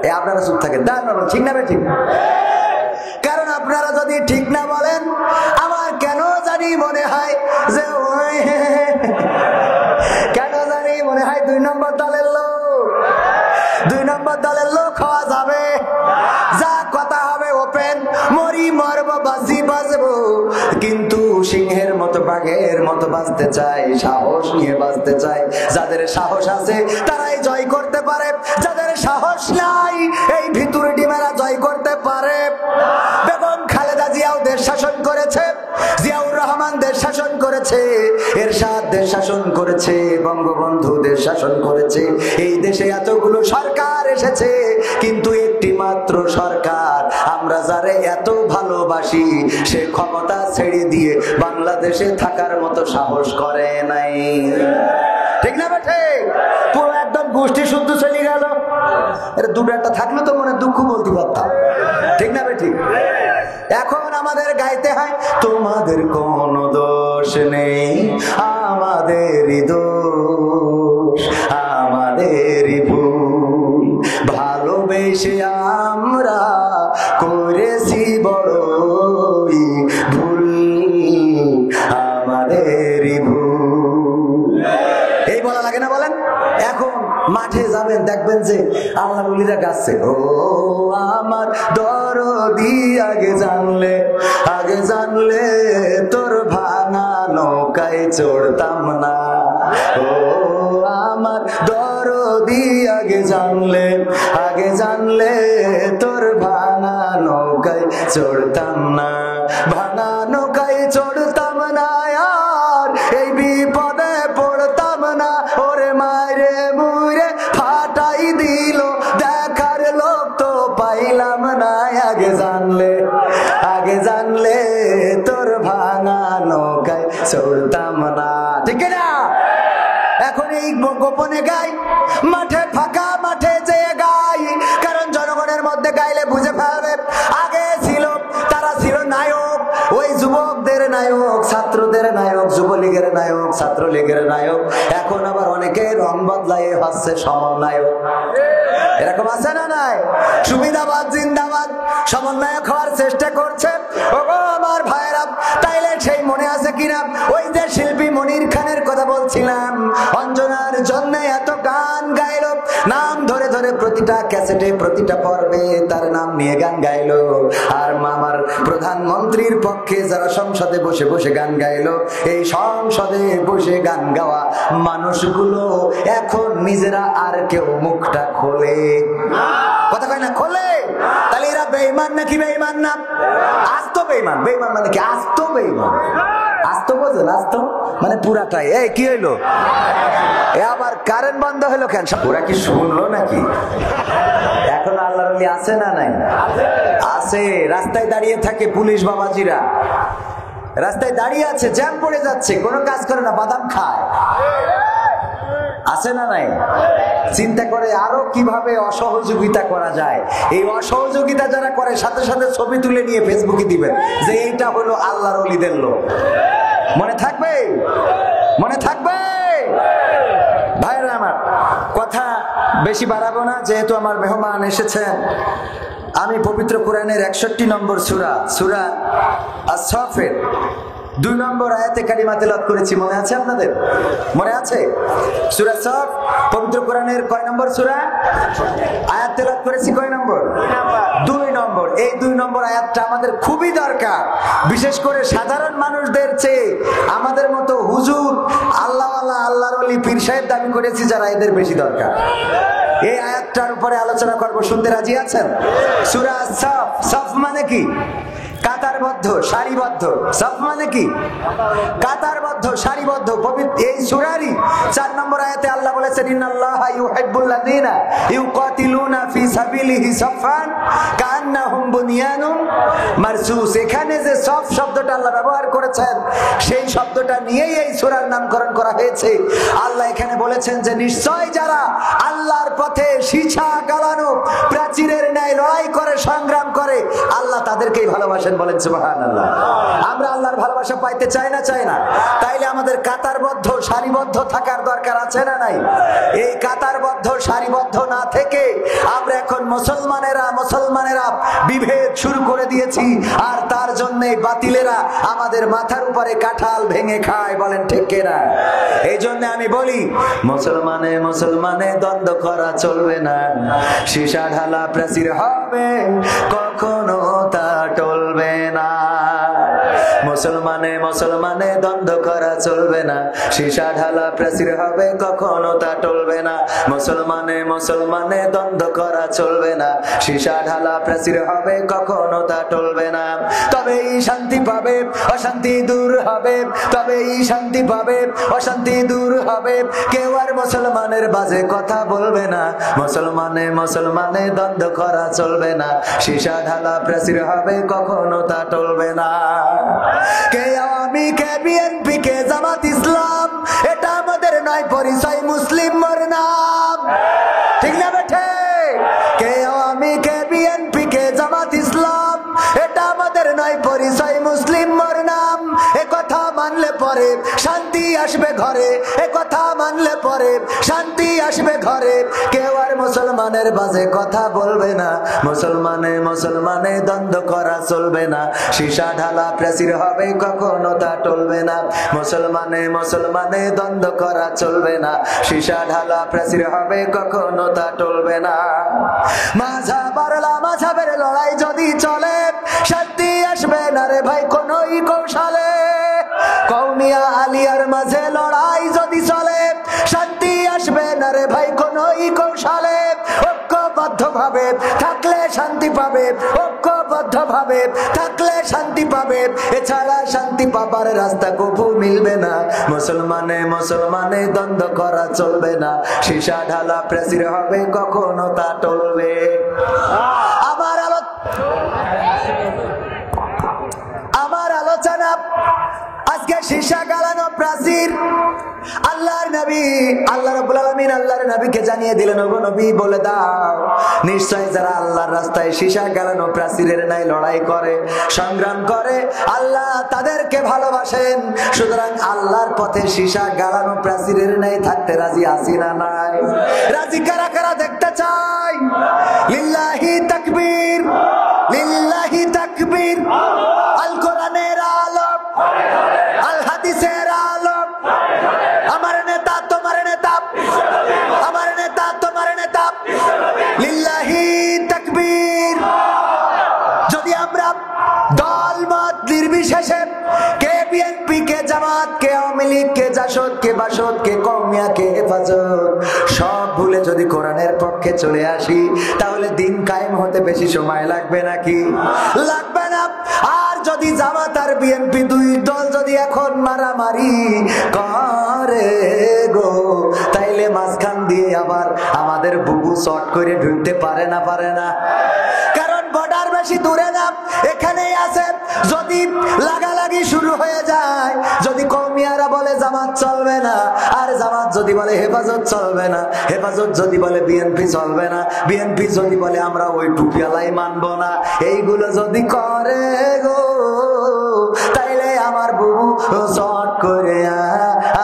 এ আপনারা চুপ থাকেন, দাঁড়ানোরা ঠিক না বেঠে? কারণ আপনারা যদি ঠিক না বলেন, আমার কেন জানি মনে হয় যে কেন জানি মনে হয় 2 নম্বর দলের লোক, 2 নম্বর দলের লোক হওয়া যাবে। যা কথা হবে ওপেন, মরি মরব বাজি বাজবো, কিন্তু সিংহের মতো বাঘের মতো বাঁচতে চাই, সাহস নিয়ে বাঁচতে চাই। যাদের সাহস আছে তারাই জয় করতে পারে, যাদের সাহস নাই এই ভিতরে ডিমেরা জয় করতে পারে। বেগম খালেদা জিয়াও দেশ শাসন করেছে, জিয়াউর রহমান দেশ শাসন করেছে, এরশাদ দেশ শাসন করেছে, বঙ্গবন্ধু দেশ শাসন করেছে। এই দেশে এতগুলো সরকার এসেছে, কিন্তু একটি মাত্র সরকার আমরা যারে এত ভালোবাসি সে ক্ষমতা ছেড়ে দিয়ে বাংলাদেশে থাকার মতো সাহস করে নাই। ঠিক না বেঠে? পুরো একদম গোষ্ঠী শুদ্ধ চলে গেল। এর দুটো একটা থাকলে তো মনে দুঃখ বলতে পারতাম। ঠিক না বেঠি? এখন আমাদের গাইতে হয় তোমাদের কোনো দোষ নেই, আমাদেরই দোষ, আমাদেরই ভুল, ভালোবেসে আমরা করেছি বড়ই ভুল, আমাদেরই ভুল। এই বলা লাগে না বলেন? এখন মাঠে যাবেন দেখবেন যে আল্লাহর ওলিরা গাচ্ছে, ও আমার দরদি আগে জানলে তোর ভাঙা নৌকায় চড়তাম না, ও আমার দরদি আগে জানলে তোর ভাঙা নৌকায় চড়তাম না, ভাঙা নৌকায় চড়তাম না, আর এই বিপদে পড়তাম না। ওরে মারে মুরে ফাটাই দিল, দেখার লোক তো পাইলাম না, আগে জানলে তোর ভাঙা নৌকায় চড়তাম না। ঠিক না? এখন এই গোপনে গাই, মাঠে ফাঁকা মাঠে যে গাই, কারণ জনগণের মধ্যে গাইলে বুঝে ফেলবে আগে ছিল তারা ছিল নায়ক, ওই যুবকদের নায়ক, ছাত্রদের নায়ক, যুবলীগের নায়ক, ছাত্রলীগের নায়ক। এখন আবার অনেকে রং বদলাই হচ্ছে সমন্বয়ক। এরকম আছে না নাই? সুবিধাবাদ জিন্দাবাদ, সমন্বয়ক হওয়ার চেষ্টা করছে। ওগো আমার ভাইরা, তাইলে সেই মনে আছে কিনা ওই যে শিল্পী মনির খানের কথা বলছিলাম, অঞ্জনার জন্য এত গান গাইলো, নাম ধরে ধরে প্রতিটা ক্যাসেটে প্রতিটা পর্বে তার নাম নিয়ে গান গাইলো। আর আমার প্রধানমন্ত্রীর পক্ষে যারা সংসদে বসে বসে গান গাইলো, এই সংসদে বসে গান গাওয়া মানুষগুলো এখন নিজেরা আর কেউ মুখটা খোলে, কথা কয় না, খোলে। তাহলে এরা বেঈমান নাকি বেঈমান না? আস্ত বেঈমান। বেঈমান মানে কি? আস্ত বেঈমান। আস্ত বোঝেন? আস্ত মানে পুরাটাই। এই কি হইলো? এ আবার কারেন্ট বন্ধ হলো কেন? ওরা কি শুনলো নাকি? এখন আল্লাহর ওলি আছে না নাই? আছে। রাস্তায় দাঁড়িয়ে থাকে পুলিশ বাবাজিরা, রাস্তায় দাঁড়িয়ে আছে, জ্যাম পড়ে যাচ্ছে, কোনো কাজ করে না, বাদাম খায়। আছে না নাই? চিন্তা করে আরো কিভাবে অসহযোগিতা করা যায়। এই অসহযোগিতা যারা করে সাথে সাথে ছবি তুলে নিয়ে ফেসবুকে দিবেন যে এইটা হলো আল্লাহর ওলিদের লোক। মনে থাকবে? মনে থাকবে? ভাইরা আমার, কথা বেশি বাড়াবো না, যেহেতু আমার মেহমান এসেছেন। আমি পবিত্র কোরআনের 61 নম্বর সূরা আস-সাফের 2 নম্বর আয়াতে কারিমা তেলাওয়াত করেছি, মনে আছে আপনাদের? মনে আছে? সূরা সাফ পবিত্র কোরআনের কয় নম্বর সূরা? আয়াত তেলাওয়াত করেছি কয় নম্বর? 2 নম্বর। এই 2 নম্বর আয়াতটা আমাদের খুবই দরকার, বিশেষ করে সাধারণ মানুষদের চেয়ে আমাদের মতো হুজুর, আল্লাহওয়ালা, আল্লাহর ওলি, পীর সাহেব দাবি করেছি যারা, এদের বেশি দরকার। এই আয়াতটার উপরে আলোচনা করব, শুনতে রাজি আছেন? সূরা সাফ। সাফ মানে কি? কাতারবদ্ধ, সারিবদ্ধ। সাফ মানে কি? কাতারবদ্ধ, সারিবদ্ধ। এই সূরারই 4 নম্বর আয়াতে আল্লাহ বলেছেন, ইন্নাল্লাহা ইউহিব্বুল্লাযীনা ইউকাতিলুনা ফি সাবিলিহি সাফান কান্নাহুম বুনিয়ানুম মারসুস। এখানে যে সফ শব্দটা আল্লাহ ব্যবহার করেছেন সেই শব্দটা নিয়েই এই সূরার নামকরণ করা হয়েছে। আল্লাহ এখানে বলেছেন যে নিশ্চয় যারা আল্লাহর পথে সীসা গালানো প্রাচীরের ন্যায় লড়াই করে সংগ্রাম করে আল্লাহ তাদেরকেই ভালোবাসেন। বলেন সুবহানাল্লাহ। আমরা আল্লাহর ভালোবাসা পাইতে চাই না? চাই না। তাইলে আমাদের কাতারবদ্ধ সারিবদ্ধ থাকার দরকার আছে না নাই? এই কাতারবদ্ধ সারিবদ্ধ না থেকে আমরা এখন মুসলমানেরা বিভেদ শুরু করে দিয়েছি, আর তার জন্য বাতিলেরা আমাদের মাথার উপরে কাঁঠাল ভেঙে খায়। বলেন ঠিক কিনা? এই জন্য আমি বলি মুসলমানে দ্বন্দ্ব করা চলবে না। সীসা ঢালা প্রাচীর হবে কখনো তা টলবে না। মুসলমানে দ্বন্দ্ব করা চলবে না। সীসা ঢালা প্রাচীর হবে কখনো তা টলবে না। মুসলমানে দ্বন্দ্ব করা চলবে না। সীসা ঢালা প্রাচীর হবে কখনো তা টলবে না। তবেই শান্তি পাবে, অশান্তি দূর হবে। তবেই শান্তি পাবে, অশান্তি দূর হবে। কেউ আর মুসলমানের বাজে কথা বলবে না। মুসলমানে দ্বন্দ্ব করা চলবে না। সীসা ঢালা প্রাচীর হবে কখনো তা টলবে না। কে আওয়ামী, কে বিএনপি, কে জামাত ইসলাম, এটা আমাদের নয় পরিচয়, মুসলিম মোর নাম। ঠিক না বেঠে? কে আওয়ামী, কে বিএনপি, কে জামাত ইসলাম, এটা আমাদের নয় পরিচয়, মুসলিম মোর নাম। এ কথা মানলে পরে শান্তি আসবে ঘরে। এ কথা মানলে পরে শান্তি আসবে ঘরে। কেউ আর মুসলমানের বাজে কথা বলবে না। মুসলমানে দ্বন্দ্ব করা চলবে না। সীসা ঢালা প্রাচীর হবে কখনো তা টলবে না। মুসলমানে দ্বন্দ্ব করা চলবে না। সীসা ঢালা প্রাচীর হবে কখনো তা টলবে না। মাঝাবের লড়াই যদি চলে শান্তি আসবে না রে ভাই কোনই কৌশলে। কওমিয়া আলিয়ার মাঝে লড়াই যদি চলে শান্তি আসবে না রে ভাই কোনই কৌশলে। ঐক্যবদ্ধ ভাবে থাকলে শান্তি পাবে, ঐক্যবদ্ধ ভাবে থাকলে শান্তি পাবে। এছাড়া শান্তি পাবার রাস্তা কবু মিলবে না। মুসলমানে দ্বন্দ্ব করা চলবে না। সীসা ঢালা প্রাচীর হবে কখনো তা টলবে। আমার আলোচনা আজকে সীসা গালানো প্রাচীর। আল্লাহর নবী, আল্লাহ রাব্বুল আলামিন আল্লাহর নবীকে জানিয়ে দিলেন, ওগো নবী বলে দাও নিশ্চয় যারা আল্লাহর রাস্তায় সীসা গালানো প্রাচীরের ন্যায় লড়াই করে সংগ্রাম করে আল্লাহ তাদেরকে ভালোবাসেন। সুতরাং আল্লাহর পথে সীসা গালানো প্রাচীরের ন্যায় থাকতে রাজি আছি না নাই? রাজি কারা কারা দেখতে চাই? লিল্লাহি তাকবীর, লিল্লাহি তাকবীর। আল কোরআনের আলোক, আল হাদিসের আলোক। আমার নেতা তোমার নেতা, আমার নেতা তোমার নেতা। লিল্লাহি তাকবীর। যদি আমরা দল মত নির্বিশেষে কে বিএনপি, কে জামাত, কে আওয়ামী লীগ, কে জাসদ, কে বাসদ, কে কওমিয়া, কে হেফাজত সব ভুলে যদি কোরআনের পক্ষে চলে আসি তাহলে দিন কায়েম হতে বেশি সময় লাগবে নাকি? লাগবে না। আর যদি জামাত আর বিএনপি দুই দল যদি এখন মারামারি করে গো তাইলে মাঝখান দিয়ে আবার আমাদের বুবু শর্ট করে ঢুকতে পারে না? পারে না। কারণ বর্ডার বেশি দূরে না, এখানেই আছে। যদি লাগালাগি শুরু হয়ে যায়, যদি কওমিয়ারা বলে জামাত চলবে না, আর জামাত যদি বলে হেফাজত চলবে না, হেফাজত যদি বলে বিএনপি চলবে না, বিএনপি যদি বলে আমরা ওই টুপিয়ালাই মানবো না, এইগুলো যদি করে গো তাইলে আমার বুবু শর্ট করে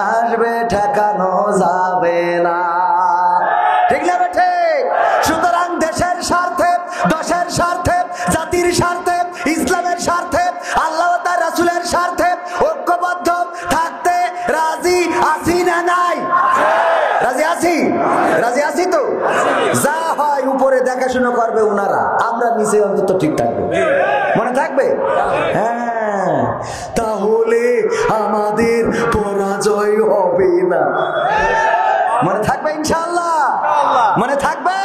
আসবে, ঠেকানো যাবে না। ঠিক না বেঠে? সুতরাং দেশের স্বার্থে, দশের স্বার্থে, জাতির স্বার্থে, ইসলামের স্বার্থে, আল্লাহ ও তার রাসূলের স্বার্থে ঐক্যবদ্ধ থাকতে রাজি আছি না নাই? রাজি আছি? রাজি আছি তো? যা হয় উপরে দেখাশোনা করবে উনারা, আমরা নিচে অন্তত ঠিক থাকবে। মনে থাকবে? হ্যাঁ, তাহলে আমাদের পরাজয় হবে না। মনে থাকবে ইনশাআল্লাহ? মনে থাকবে?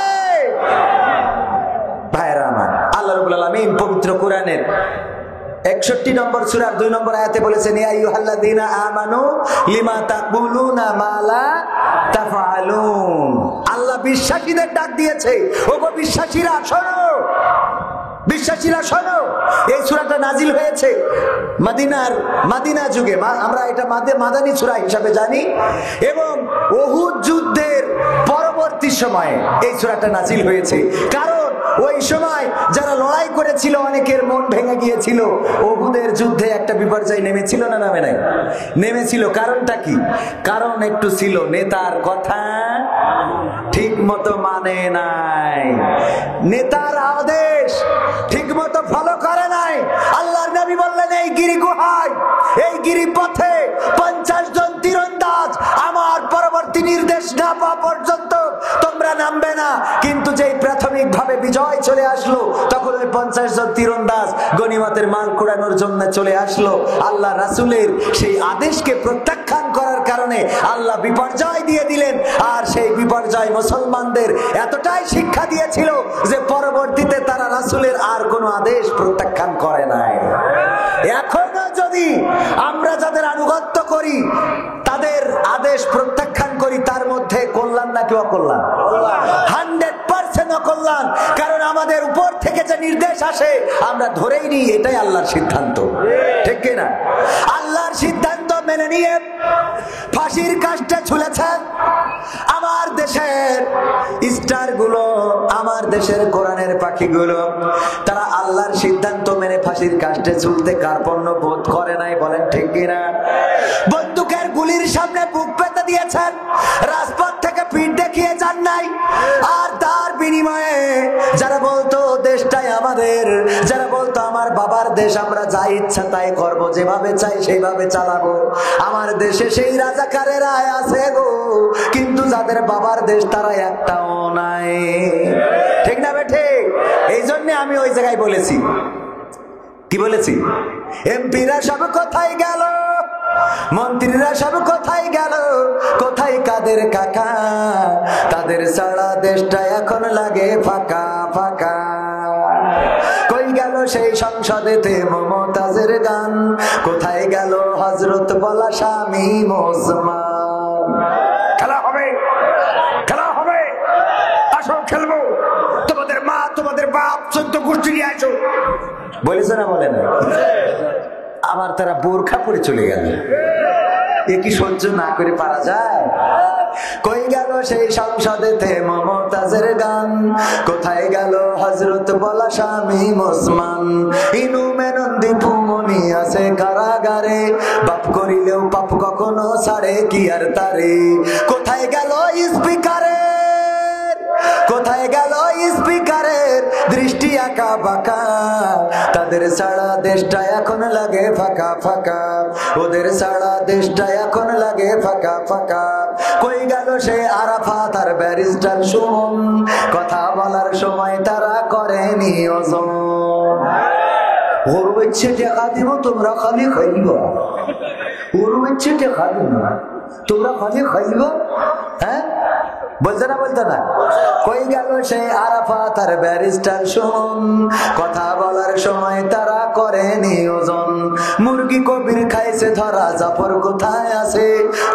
ভাইরা আমার, আল্লাহ রাব্বুল আলামিন পবিত্র কোরআনের 61 নম্বর সূরার 2 নম্বর আয়াতে বলেছেন, ইয়া আইয়ুহাল্লাযীনা আমানু লিমা তাকুলুনা মা লা তাফআলুন। আল্লাহ বিশ্বাসীদের ডাক দিয়েছে, ওগো বিশ্বাসীরা শোনো, বিশ্বাসীরা শোনো। এই সূরাটা নাজিল হয়েছে মাদিনা যুগে, আমরা এটা মাদানী সূরা হিসাবে জানি, এবং উহুদ যুদ্ধের পরবর্তী সময়ে এই সূরাটা নাজিল হয়েছে। কারণ ওই সময় যারা লড়াই করেছিল অনেকের মন ভেঙে গিয়েছিল। উহুদের যুদ্ধে একটা বিপর্যয় নেমেছিল না নামে নাই? নেমেছিল। কারণটা কি? কারণ একটু ছিল নেতার কথা ঠিক মতো মানে নাই, নেতার আদেশ ঠিক মতো ফলো করে নাই। আল্লাহর নবী বললেন, এই গিরি গুহায়, এই গিরি পথে 50 জন তীরন্দাজ আমার পরবর্তী নির্দেশ না পাওয়া পর্যন্ত তোমরা নামবে না। কিন্তু যেই প্রাথমিক ভাবে বিজয় চলে আসলো, তখন ওই 50 জন তীরন্দাজ গনিমতের মাল কুড়ানোর জন্য চলে আসলো। আল্লাহ রাসূলের সেই আদেশকে প্রত্যাখ্যান করার কারণে আল্লাহ বিপর্যয় দিয়ে দিলেন। আর সেই বিপর্যয় মুসলমানদের এতটাই শিক্ষা দিয়েছিল যে পরবর্তীতে তারা রাসূলের আর কোনো আদেশ প্রত্যাখ্যান করে নাই। এখনো যদি আমরা যাদের আনুগত্য করি, তাদের আদেশ প্রত্যাখ্যান করি, তার মধ্যে কল্যাণ নাকি অকল্যাণ? 100% অকল্যাণ। কারণ আমাদের উপর থেকে যে নির্দেশ আসে আমরা ধরেই নিই এটাই আল্লাহর সিদ্ধান্ত, ঠিক কিনা? আল্লাহর সিদ্ধান্ত মেনে নিয়ে ফাঁসির কাস্টে ঝুলেছেন আমার দেশের স্টার গুলো, আমার দেশের কোরআনের পাখিগুলো। তারা আল্লাহর সিদ্ধান্ত মেনে ফাঁসির কাস্টে ঝুলতে কার্পণ্য বোধ করে নাই, বলেন ঠিক কিনা? বন্দুকের গুলির সামনে বুক পেতে দিয়েছেন, রাজপথ থেকে পিঠ দেখিয়ে যান নাই। আর তার বিনিময়ে যারা বলতো দেশটাই আমাদের, যারা বলতো আমার বাবার দেশ, আমরা যা ইচ্ছা তাই করবো, যেভাবে চাই সেইভাবে চালাবো, আমার দেশে সেই রাজাকারেরা আছে গো। কিন্তু যাদের বাবার দেশ তারা একটাও নাই, ঠিক না বেঠে? এই জন্য আমি ওই জায়গায় বলেছি, কি বলেছি? এমপিরা সব কোথায় গেল, মন্ত্রীরা সব কোথায় গেল, কোথায় কাদের কাকা? তাদের সারা দেশটা এখন লাগে ফাঁকা ফাঁকা। কই গেল সেই সংসদেতে মমতাজের গান, কোথায় গেল হযরত বলা স্বামী মুসলমান? খেলা হবে, খেলা হবে, আসো খেলবো, তোমাদের মা তোমাদের বাপ 14 গোষ্ঠী নিয়ে আসো, বলেছে না বলে না? আবার তারা বোরখা পরে চলে গেল। এ কি সহ্য না করে পারা যায়? কই গেল সেই সংসদেতে মমতাজের গান, কোথায় গেল হযরত বলা স্বামী মুসলমান? ইনু মেনন্দি ফুমনি আছে কারাগারে, বাপ করিলেও পাপ কখনো ছাড়ে কি আর তারে? কোথায় গেল স্পিকারের, কোথায় গেল স্পিকারের দৃষ্টি আঁকা বাঁকা? তাদের সারা দেশটা এখন লাগে ফাঁকা ফাঁকা, ওদের সারা দেশটা এখন লাগে ফাঁকা ফাঁকা। কই গেল সে আরাফাত আর ব্যারিস্টার সুমন, কথা বলার সময় তারা করেনি ওজন। ওর ইচ্ছে টাকা দিব, তোমরা খালি খাইব, ওর ইচ্ছে টাকা দিব না, তোমরা খালি খাইব। হ্যাঁ, বলতে না বলতে না? কই গেল সেই আরাফাত আর ব্যারিস্টার সুমন, কথা বলার সময় তারা করেনি ওজন। মুরগি কবির খাইছে ধরা, জাফর কোথায় আছে?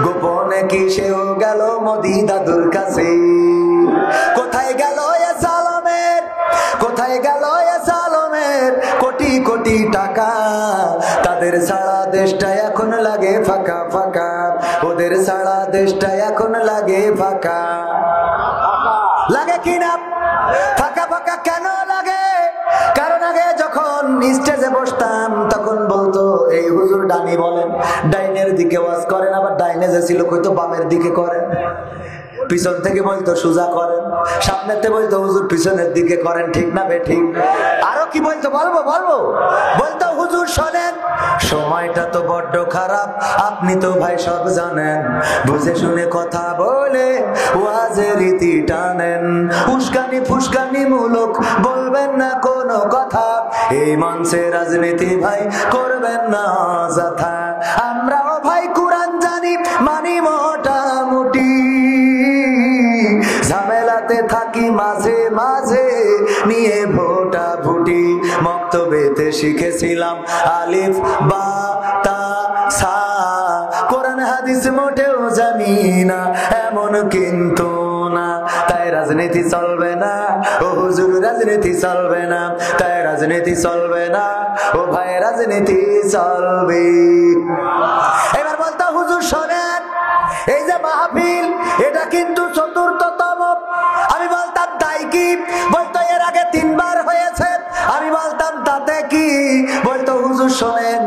গোপনে কি সেও গেল মোদি দাদুর কাছে? কোথায় গেল এ সালামের, কোথায় গেল এ সালামের কোটি কোটি টাকা? তাদের সারা দেশটা এখন লাগে ফাঁকা ফাঁকা, ওদের সারা দেশটা এখন লাগে ফাঁকা। লাগে কিনা? ফাঁকা ফাঁকা কেন লাগে? কারণ আগে যখন স্টেজে বসতাম তখন বলতো এই হুজুর ডানি বলেন, ডাইনের দিকে ওয়াজ করেন, আবার ডাইনে যে ছিল কইতো বামের দিকে করেন। পিছন থেকে বলতো সোজা করেন, সামনেতে বলতো হুজুর পিছনের দিকে করেন, ঠিক না বে ঠিক? আরো কি বলতো বলবো বলবো? বলতো হুজুর শোনেন, সময়টা তো বড্ড খারাপ, আপনি তো ভাই সব জানেন, বুঝে শুনে কথা বলে ওয়াজের রীতি টানেন, উস্কানি ফুসকানি মূলক বলবেন না কোনো কথা, এই মঞ্চে রাজনীতি ভাই করবেন না যথা। আমরাও ভাই কোরআন জানি, মানি মোটামুটি, ঝামেলাতে থাকি মাঝে মাঝে নিয়ে ভোটা ভুটি। মক্তবেতে শিখেছিলাম আলিফ বা তা সা, কোরআন হাদিস মোটেও জানি না এমন কিন্তু না, তাই রাজনীতি চলবে না। ও হুজুর রাজনীতি চলবে না, তাই রাজনীতি চলবে না। ও ভাই রাজনীতি চলবে। এবার বলতো হুজুর শোনেন, এই যে মাহফিল এটা কিন্তু চতুর্থতম। আমি বলতাম তাই কি? বলতো এর আগে 3 বার হয়েছে। আমি বলতাম তাতে কি? বলতো হুজুর শোনেন,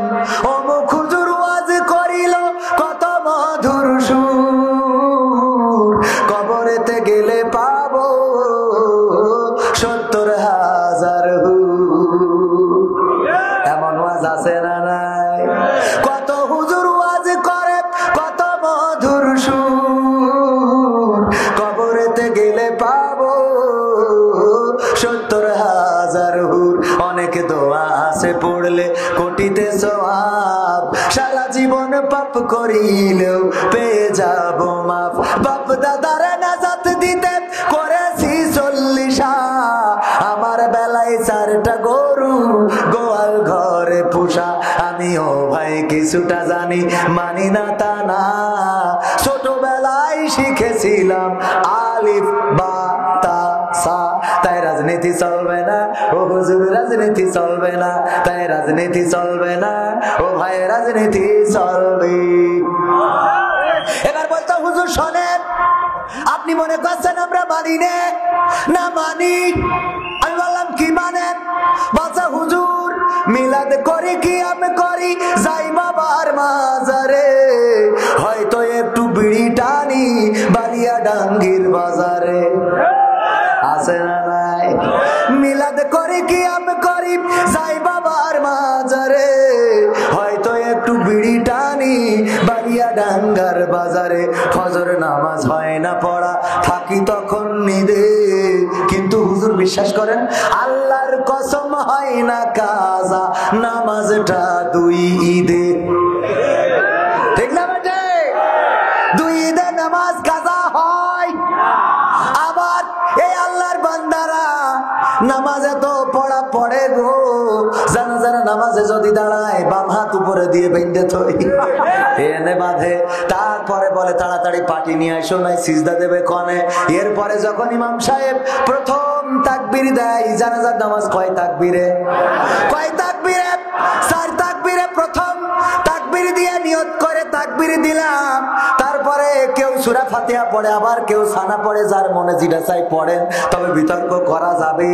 অমুক হুজুর ওয়াজ করিল কত মধুর সুর, কবরেতে গেলে পাবো 70,000 হুর। এমন ওয়াজ আছে না নাই? কত হুজুর ওয়াজ করে কত মধুর সুর, কবরেতে গেলে পাবো 70,000 হুর। অনেক দোয়া আছে পড়লে কোটিতে সওয়াব, সারা জীবন পাপ করিলেও পেয়ে যাব মাফ। বাপ দাদার নাজাত দিতে করেছি 40, আমার বেলায় 4টা গরু গোয়াল ঘরে পোষা। আমিও ভাই কিছুটা জানি, মানি না তা না, ছোটবেলায় শিখেছিলাম আলিফ বা তা সা। তাই রাজনীতি চলবে না, ও হুজুর রাজনীতি চলবে না, তাই রাজনীতি চলবে না। ও ভাই রাজনীতি চলবে। এবার বলতো হুজুর শোনেন, আপনি মনে করছেন আমরা মানি না মানি। আমি বললাম কি মানেন? বলছে হুজুর মিলাদ করি কি আমি করি, যাই বাবার মাজারে, হয়তো একটু বিড়ি টানি বালিয়া ডাঙ্গির বাজারে। আছে না নাই? মিলাদ করি কি আমি করি, যাই বাবার মাজারে, হয়তো একটু বিড়ি টানি বালিয়া ডাঙ্গার বাজারে। ফজর নামাজ হয় না পড়া, থাকি তখন নিদে, কিন্তু হুজুর বিশ্বাস করেন আল্লাহর কসম হয় না কাজা নামাজটা 2 ঈদে। ঠিক না বেটে? 2 ঈদে নামাজ কাজা হয়। আবার এই আল্লাহর বান্দারা নামাজে তো পড়া পড়ে গো, জানাজার নামাজে যদি দাঁড়ায় বাম হাত উপরে দিয়ে বেঁধে থই এনে বাঁধে, তারপরে বলে তাড়াতাড়ি পাটি নিয়ে আসো নাই সিজদা দেবে কনে। এরপরে যখন ইমাম সাহেব প্রথম তাকবীর দেয়, জানাজার নামাজ কয় তাকবীরে? 4 তাকবীরে প্রথম তাকবীর দিয়ে নিয়ত করে তাকবীর দিলাম, তারপরে কেউ সূরা ফাতিহা পড়ে, আবার কেউ সানা পড়ে, যার মনে যেটা চাই পড়েন। তবে বিতর্ক করা যাবে,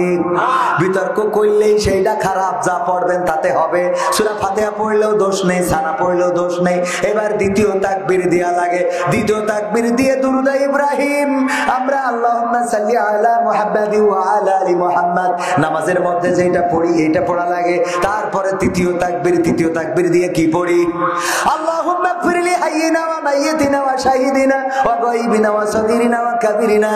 বিতর্ক করলেই সেইটা খারাপ, যা পড়বেন তাতে হবে। সূরা ফাতিহা পড়লেও দোষ নেই, সানা পড়লেও দোষ নেই। এবার দ্বিতীয় তাকবীর দেয়া লাগে, দ্বিতীয় তাকবীর দিয়ে দুরূদ ইব্রাহিম আমরা আল্লাহুম্মা সাল্লি আলা মুহাম্মাদি ওয়া আলা আলি মুহাম্মাদ নামাজের মধ্যে যেটা পড়ি এটা পড়া লাগে। তারপরে তৃতীয় তাকবীর দিয়ে কি পড়ি? আল্লাহুম্মা গফিরলি হাইয়িনা ওয়া মাইয়িতিনা ওয়া শাহিদিনা ওয়া গায়বিনা ওয়া সাগীরিনা ওয়া কাবীরিনা,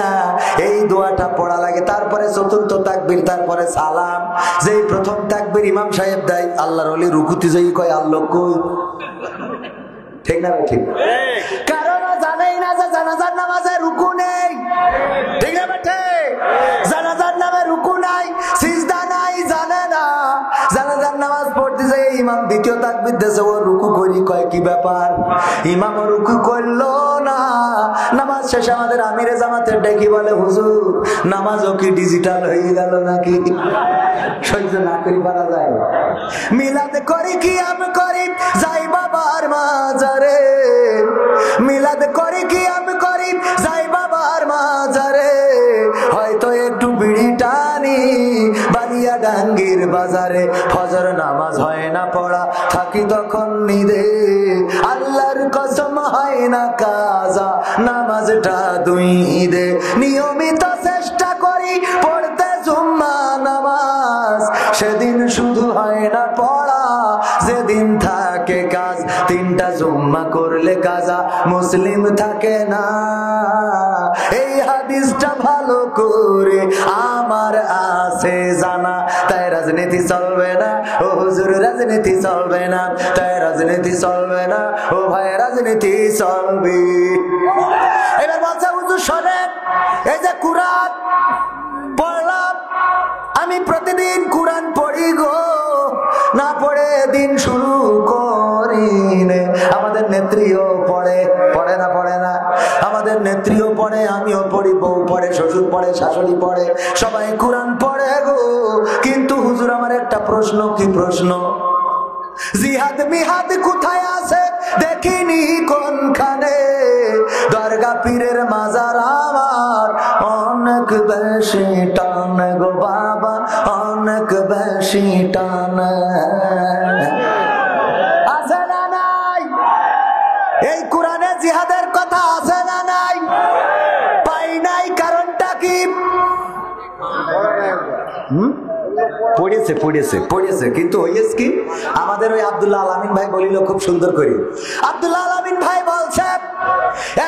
এই দোয়াটা পড়া লাগে। তারপরে চতুর্থ তাকবীর, তারপরে সালাম। যেই প্রথম তাকবীর ইমাম সাহেব দেয়, আল্লাহর ওলি রুকুতে যাই কয় আল্লাহ কই। ঠিক না ঠিক? কারণ জানেই না যে জানাজার নামাজে রুকু নেই। ঠিক না বেটে? জানাজার নামে রুকু নাই, সিজদা নাই, জানে না। জানাজার নামাজ পড়তে যায় ইমাম দ্বিতীয় তাকবীর দেছে, ও রুকু করি কয় কি ব্যাপার? ইমাম রুকু করলো না। নামাজ শেষে আমাদের আমিরে জামাতের ডেকে বলে, হুজুর নামাজও কি ডিজিটাল হয়ে গেল নাকি? সহ্য না করি পারা যায়। মিলাদ করি কি আমি করি, যাই বাবার মাজারে, মিলাদ করি কি আমি করি, যাই বাবার মাজারে, হয়তো একটু বিড়ি টানি বালিয়া ডাঙ্গির বাজারে। ফজর নামাজ হয় না পড়া, থাকি তখন নিদে, আল্লাহর কসম হয় না কাজা নামাজটা 2 ঈদে। নিয়মিত চেষ্টা করি পড়তে জুম্মা নামাজ, সেদিন শুধু হয় না পড়া, যেদিন থাকে কাজ। 3টা জুম্মা করলে কাজা মুসলিম থাকে না, এই হাদিসটা ভালো করে আমার আছে জানা। তাই রাজনীতি চলবে না, ও হুজুর রাজনীতি চলবে না, তাই রাজনীতি চলবে না। ও ভাই রাজনীতি চলবে। এবার বলছে হুজুর শোনেন, এই যে কুরআন পড়লাম, আমি প্রতিদিন কুরআন পড়ি গো, না পড়ে দিন শুরু করি। আমাদের নেত্রীও পড়ে, পড়ে না? আমাদের নেত্রীও পড়ে, আমিও পড়ি, বউ পড়ে, শ্বশুর পড়ে, শাশুড়ি পড়ে, সবাই কোরআন পড়ে গো। কিন্তু হুজুর আমার একটা প্রশ্ন। কি প্রশ্ন? জিহাদ মিহাদ কোথায় আছে দেখিনি কোনখানে, দরগা পীরের মাজার আমার অনেক বেশি টান গো বাবা, অনেক বেশি টান। আছে না নাই? এই কোরআনে জিহাদের কথা আছে না নাই? পাই নাই, কারণটা কি? পড়েছে কিন্তু হইয়াছে কি? আমাদের ওই আব্দুল্লাহ আলামিন ভাই বলিল খুব সুন্দর করে। আব্দুল্লাহ আলামিন ভাই বলছে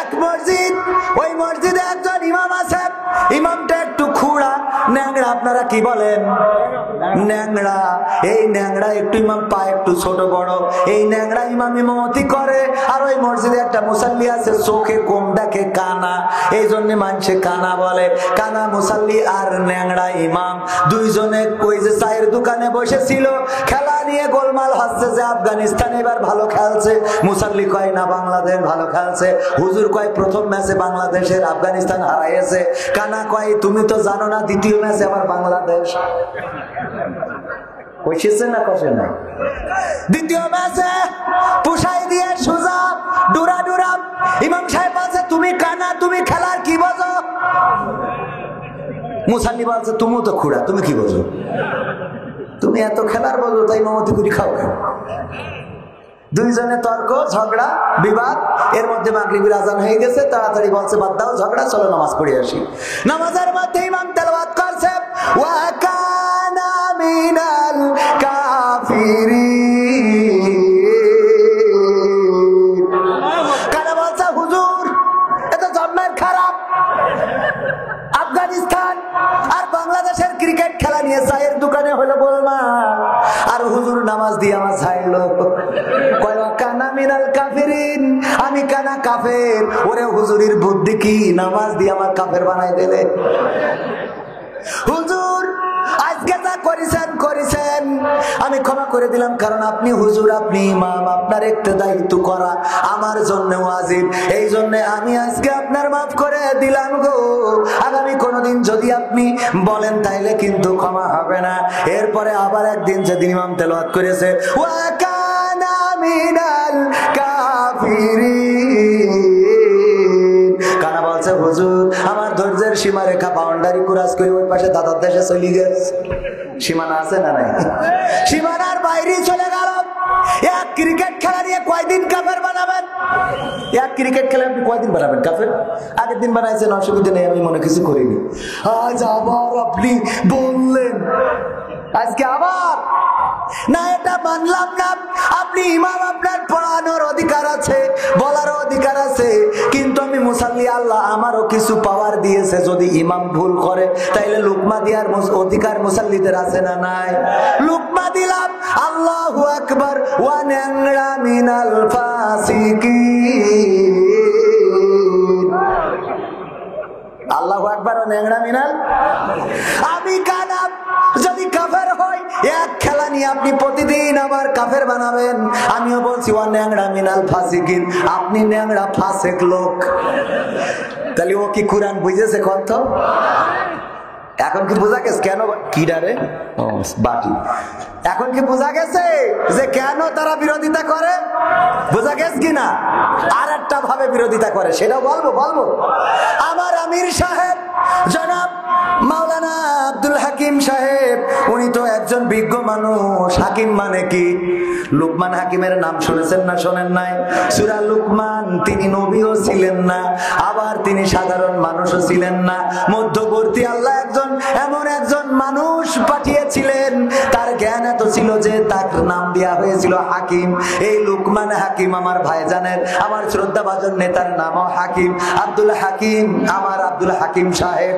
এক মসজিদ, ওই মসজিদে একজন ইমাম আছে, ইমামটা একটু খুঁড়া ন্যাংরা। আপনারা কি বলেন? ন্যাংরা। এই ন্যাংরা একটু ইমাম, পা একটু ছোট বড়, এই ন্যাংরা ইমাম ইমামতি করে। আর ওই মসজিদে একটা মুসাল্লি আছে, চোখে কম দেখে, কানা, এই জন্য মানুষে কানা বলে। কানা মুসাল্লি আর ন্যাংরা ইমাম দুইজনে ওই যে চায়ের দোকানে বসেছিল, খেলা নিয়ে গোলমাল হচ্ছে যে আফগানিস্তান এবার ভালো খেলছে। মুসাল্লি কয় না, বাংলাদেশ ভালো খেলছে। হুজুর কয় প্রথম ম্যাচে বাংলাদেশের আফগানিস্তান হারাইছে। কানা কয় তুমি তো জানো না দ্বিতীয় ম্যাচে আবার বাংলাদেশ। কইছে না কষে না? দ্বিতীয় ম্যাচে পুষাই দিয়ে সুজা ডুরা ডুরা। ইমাম সাহেব বলছে তুমি কানা, তুমি খেলার কি বোঝো? মুসাল্লি বলছে তুমিও তো খুঁড়া, তুমি কি বোঝো? তুমি এত খেলার বোঝো, তাই মমতি করি খাও কেন? দুইজনে তর্ক, ঝগড়া, বিবাদ। এর মধ্যে মাগরিবের আজান হয়ে গেছে, তাড়াতাড়ি বলছে বাদ দাও ঝগড়া, চলো নামাজ পড়ে আসি। নামাজের মধ্যে ইমাম তেলাওয়াত করছে ওয়া কানা মিনাল কাফিরিন। কানা বলছে হুজুর এ তো জন্মের খারাপ। আফগানিস্তান আর বাংলাদেশের ক্রিকেট খেলা নিয়ে চায়ের দোকানে হলো বলমা, আর হুজুর নামাজ দিয়ে আমার ছাইলো। কানা মিনাল কাফিরিন, আমি কানা কাফের। ওরে হুজুরের বুদ্ধি কি, নামাজ দিয়ে আমার কাফের বানাই দিলে। হুজুর আজকে যা করেছেন আমি ক্ষমা করে দিলাম, কারণ আপনি হুজুর, আপনি ইমাম, আপনার একটা দায়িত্ব করা আমার জন্য ওয়াজিব। এই জন্য আমি আজকে আপনার মাফ করে দিলাম গো। আগামী কোনোদিন যদি আপনি বলেন তাইলে কিন্তু ক্ষমা হবে না। এরপরে আবার একদিন যেদিন ইমাম তেলাওয়াত করেছে ওয়া কানা মিনাল কাফিরিন, কানা বলছে হুজুর আমার ধৈর্যের সীমারেখা বাউন্ডারি ক্রস করে ওই পাশে দাদার দেশে চলে গেছে। সীমানা আছে না নাই? সীমানার বাইরে চলে গেল। এক ক্রিকেট খেলা নিয়ে কয়দিন কাফের বানাবেন? এক ক্রিকেট খেলা আপনি কয়দিন বানাবেন কাফের? আগের দিন বানাইছেন, অসুবিধা নেই, আমি মনে কিছু করিনি। আজ আবার আপনি বললেন, আজকে আবার না, এটা মানলাম না। আপনি ইমাম, আপনার পড়ানোর অধিকার আছে, বলার অধিকার আছে, কিন্তু আমি মুসাল্লি, আল্লাহ আমারও কিছু পাওয়ার দিয়েছে। যদি ইমাম ভুল করে তাইলে লুকমা দেওয়ার অধিকার মুসাল্লিদের আছে না নাই? লুকমা দিলাম। আল্লাহু আকবার ওয়া ন্যাংরা মিনাল ফাসিকিন। আল্লাহু আকবার ওয়া ন্যাংরা মিনাল। আমি কানা যদি কাফের হই, এক খেলা নিয়ে আপনি প্রতিদিন আবার কাফের বানাবেন। আমিও বলছি ওয়া ন্যাংরা মিনাল ফাসিকিন, আপনি ন্যাংরা ফাসেক লোক। তাহলে ও কি কোরআন বুঝেছে কত? এখন কি বোঝা গেছে কেন কি ডারে বাটি? এখন কি বোঝা গেছে যে কেন তারা বিরোধিতা করে? বোঝা গেছে কিনা? আর একটা ভাবে বিরোধিতা করে, সেটা বলবো। আমার আমির সাহেব জনাব মাওলানা আব্দুল হাকিম সাহেব, উনি তো একজন বিজ্ঞ মানুষ। হাকিম মানে কি? লুকমান হাকিমের নাম শুনেছেন না শোনেন নাই? সূরা লুকমান, তিনি নবীও ছিলেন না, আবার তিনি সাধারণ মানুষও ছিলেন না, মধ্যবর্তী আল্লাহ এমন একজন মানুষ পাঠিয়েছিলেন, তার জ্ঞান এত ছিল যে তার নাম দেওয়া হয়েছিল হাকিম। এই লুকমান হাকিম আমার ভাইজানের, আমার শ্রদ্ধাভাজন নেতার নামও হাকিম, আব্দুল হাকিম, আমার আব্দুল হাকিম সাহেব।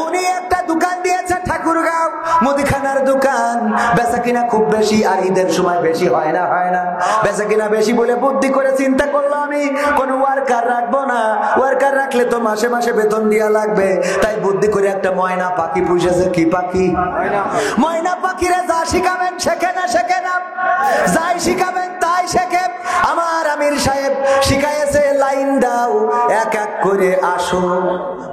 উনি একটা দোকান দিয়েছে ঠাকুরগাঁও, মুদিখানার দোকান। বেচা কিনা খুব বেশি, আর ঈদের সময় বেশি হয় না। বেচা কিনা বেশি বলে বুদ্ধি করে চিন্তা করলো আমি কোন ওয়ার্কার রাখবো না, ওয়ার্কার রাখলে তো মাসে মাসে বেতন দেওয়া লাগবে। তাই বুদ্ধি করে একটা ময়না পাখি পুষেছে। কি পাখি? ময়না পাখিরে যা শিখাবেন শেখে না, যাই শিখাবেন তাই সেমাই শেখে আমার আমির সাহেব শিখাইছে লাইন দাও এক এক করে আসো,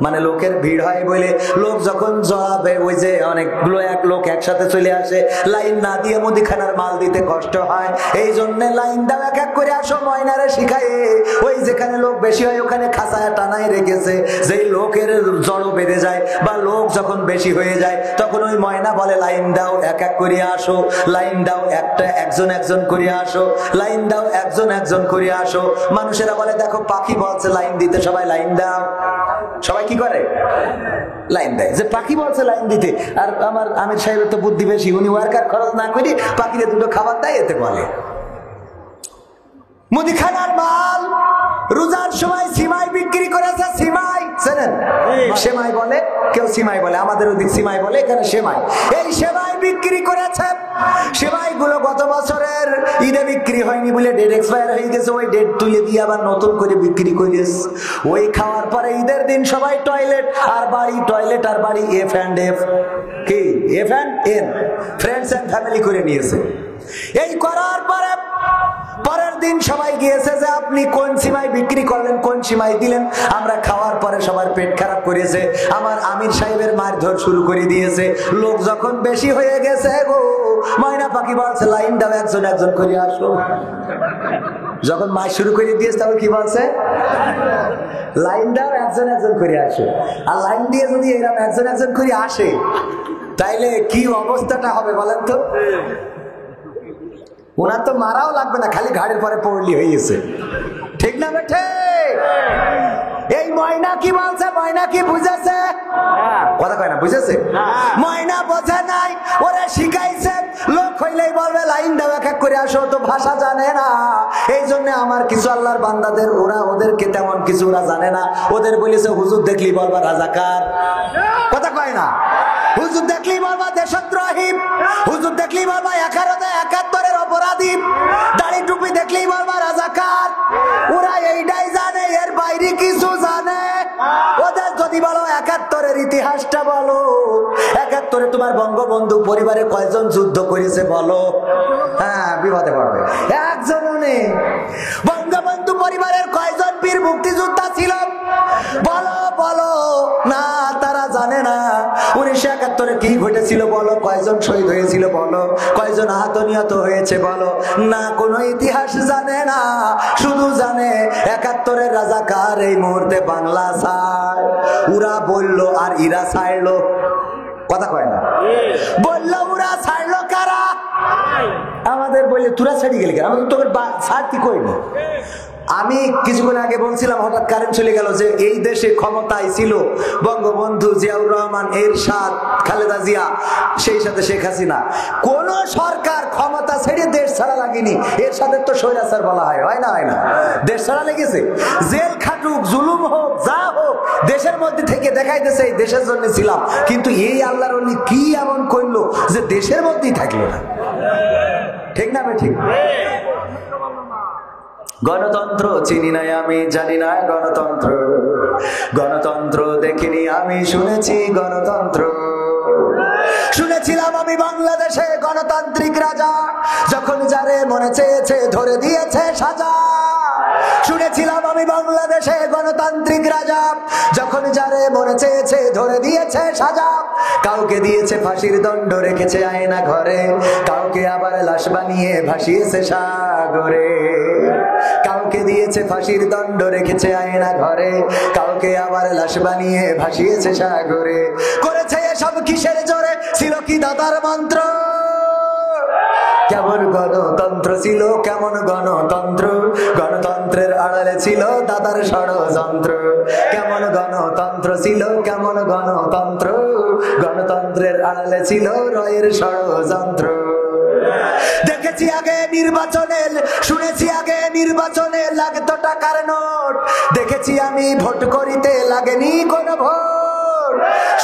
মানে লোকের ভিড় হয় বলে লোক যখন জবাবে ওই যে অনেকগুলো এক লোক একসাথে চলে আসে, লাইন না দিয়ে মুদিখানার মাল দিতে কষ্ট হয়, এই জন্য লাইন দাও এক এক করে আসো ময়নারে শিখায়। ওই যেখানে লোক বেশি হয় ওখানে খাঁচায় টানাই রেখেছে, যেই লোকের জড়ো বেড়ে যায় বা লোক যখন বেশি হয়ে যায় তখন ওই ময়না বলে লাইন দাও এক এক করে আসো, লাইন দাও একটা একজন একজন করে আসো, লাইন দাও একজন একজন করে আসো। মানুষেরা বলে দেখো পাখি বলছে লাইন দিতে, সবাই লাইন দাও, সবাই কি করে লাইন দেয়, যে পাখি বলছে লাইন দিতে। আর আমার আমির সাহেবের তো বুদ্ধি বেশি, উনি ওয়ার্কার খরচ না করি পাখিদের দুটো খাবার দেয়, এতে বলে মুদিখানার মাল রোজার সময় সিমাই বিক্রি করেছে। সিমাই চেনেন? সেমাই বলে, কেউ সিমাই বলে, আমাদের ওদিক সিমাই বলে, এখানে সেমাই। এই সেমাই বিক্রি করেছে, সেমাই গুলো গত বছরের ঈদে বিক্রি হয়নি বলে ডেট এক্সপায়ার হয়ে গেছে, ওই ডেট তুলে দিয়ে আবার নতুন করে বিক্রি করেছে। ওই খাওয়ার পরে ঈদের দিন সবাই টয়লেট আর বাড়ি, টয়লেট আর বাড়ি, এফ অ্যান্ড এফ, কি F and N, friends and family করে নিয়েছে। এই করার পরে পরের দিন সবাই গিয়েছে যে আপনি কোন সিমাই বিক্রি করলেন, কোন সিমাই দিলেন। আমরা খাওয়ার পরে সবার পেট খারাপ করেছে, আমার আমির সাহেবের মারধর শুরু করে দিয়েছে। লোক যখন বেশি হয়ে গেছে গো, ময়না পাখি বলছে লাইন দাও একজন একজন করে আসো। যখন মার শুরু করে দিয়েছে তখন কি বলছে, লাইন দাও একজন একজন করে আসো। আর লাইন দিয়ে যদি এরকম একজন একজন করে আসে তাইলে কি অবস্থাটা হবে বলেন তো? ওনার তো মারাও লাগবে না, খালি ঘাড়ের পরে পড়লি হয়ে গেছে, ঠিক না বেঠে? এই ময়না কি বলছে, ময়না কি বুঝেছে? কথা কয় না, বুঝেছে? ময়না বোঝে নাই, ওরা শিখাইছে লোক হইলেই বলবে লাইন দাও এক এক করে আসো, তো ভাষা জানে না। এই জন্য আমার কিছু আল্লাহর বান্দাদের ওরা ওদেরকে তেমন কিছু ওরা জানে না, ওদের বলেছে হুজুর দেখলি বলবা রাজাকার। কথা কয় না? হুজুর দেখলি বলবা দেশদ্রোহী, হুজুর দেখলি বলবা 71 অপরাধী, দাড়ি টুপি দেখলেই বলবা রাজাকার। ওরা এইটাই জানে, এর বাইরে কিছু জানে। ওদের যদি বলো 71-এর ইতিহাসটা বলো, 71-এ তোমার বঙ্গবন্ধু পরিবারে কয়জন যুদ্ধ করেছে বলো, হ্যাঁ বিপদে পড়বে। একজনও নেই। বঙ্গবন্ধু পরিবারের কয়জন বীর মুক্তিযোদ্ধা ছিল বলো, বলো না, তারা জানে না। 1971-এ কি ঘটেছিল বলো, কয়জন শহীদ হয়েছিল বলো, কয়জন আহত নিহত হয়েছে বলো, না কোনো ইতিহাস জানে না। শুধু জানে 71-এর রাজাকার এই মুহূর্তে বাংলা ছাড়। ওরা বললো আর ইরা ছাড়লো, কথা কয় না? বললো ওরা ছাড়লো কারা? আমাদের বললে তোরা ছাড়ি গেলি কেন, আমাদের তোকে ছাড়তি কইনি। আমি কিছুক্ষণ আগে বলছিলাম হঠাৎ কারেন্ট চলে গেল যে এই দেশে ক্ষমতায় ছিল বঙ্গবন্ধু, জিয়াউর রহমান, এরশাদ, খালেদা জিয়া, সেই সাথে শেখ হাসিনা। কোন সরকার ক্ষমতা ছেড়ে দেশ ছাড়া লাগেনি। এরশাদের তো স্বৈরাচার বলা হয়, হয় না? হয় না? দেশ ছাড়া লেগেছে। জেল খাটুক, জুলুম হোক, যা হোক, দেশের মধ্যে থেকে দেখাইতেছে এই দেশের জন্য ছিলাম। কিন্তু এই আল্লাহর ওলি কি এমন করলো যে দেশের মধ্যেই থাকলো না? ঠিক না বে ঠিক? গণতন্ত্র চিনি নাই আমি, জানি না গণতন্ত্র, গণতন্ত্র দেখিনি আমি, শুনেছি গণতন্ত্র। শুনেছিলাম আমি বাংলাদেশে গণতান্ত্রিক রাজা, যখন যারে মনে চেয়েছে ধরে দিয়েছে সাজা। শুনেছিলাম আমি বাংলাদেশে গণতান্ত্রিক রাজা, যখন যারে মনে চেয়েছে ধরে দিয়েছে সাজা। কাউকে দিয়েছে ফাঁসির দণ্ড, রেখেছে আয়না ঘরে, কাউকে আবার লাশ বানিয়ে ভাসিয়েছে সাগরে। কাউকে দিয়েছে ফাঁসির দণ্ড, রেখেছে আয়না ঘরে, কাউকে আবার লাশ বানিয়ে ভাসিয়েছে সাগরে। করেছে এসব কিসের জোরে? ছিল কি দাদার মন্ত্র? কেমন গণতন্ত্র ছিল, কেমন গণতন্ত্র? গণতন্ত্রের আড়ালে ছিল দাদার ষড়যন্ত্র। কেমন গণতন্ত্র ছিল, কেমন গণতন্ত্র? গণতন্ত্রের আড়ালে ছিল রয়ের ষড়যন্ত্র। দেখেছি আগে নির্বাচনে, শুনেছি আগে নির্বাচনে লাগতো টাকার নোট, দেখেছি আমি ভোট করিতে লাগেনি কোন ভোট।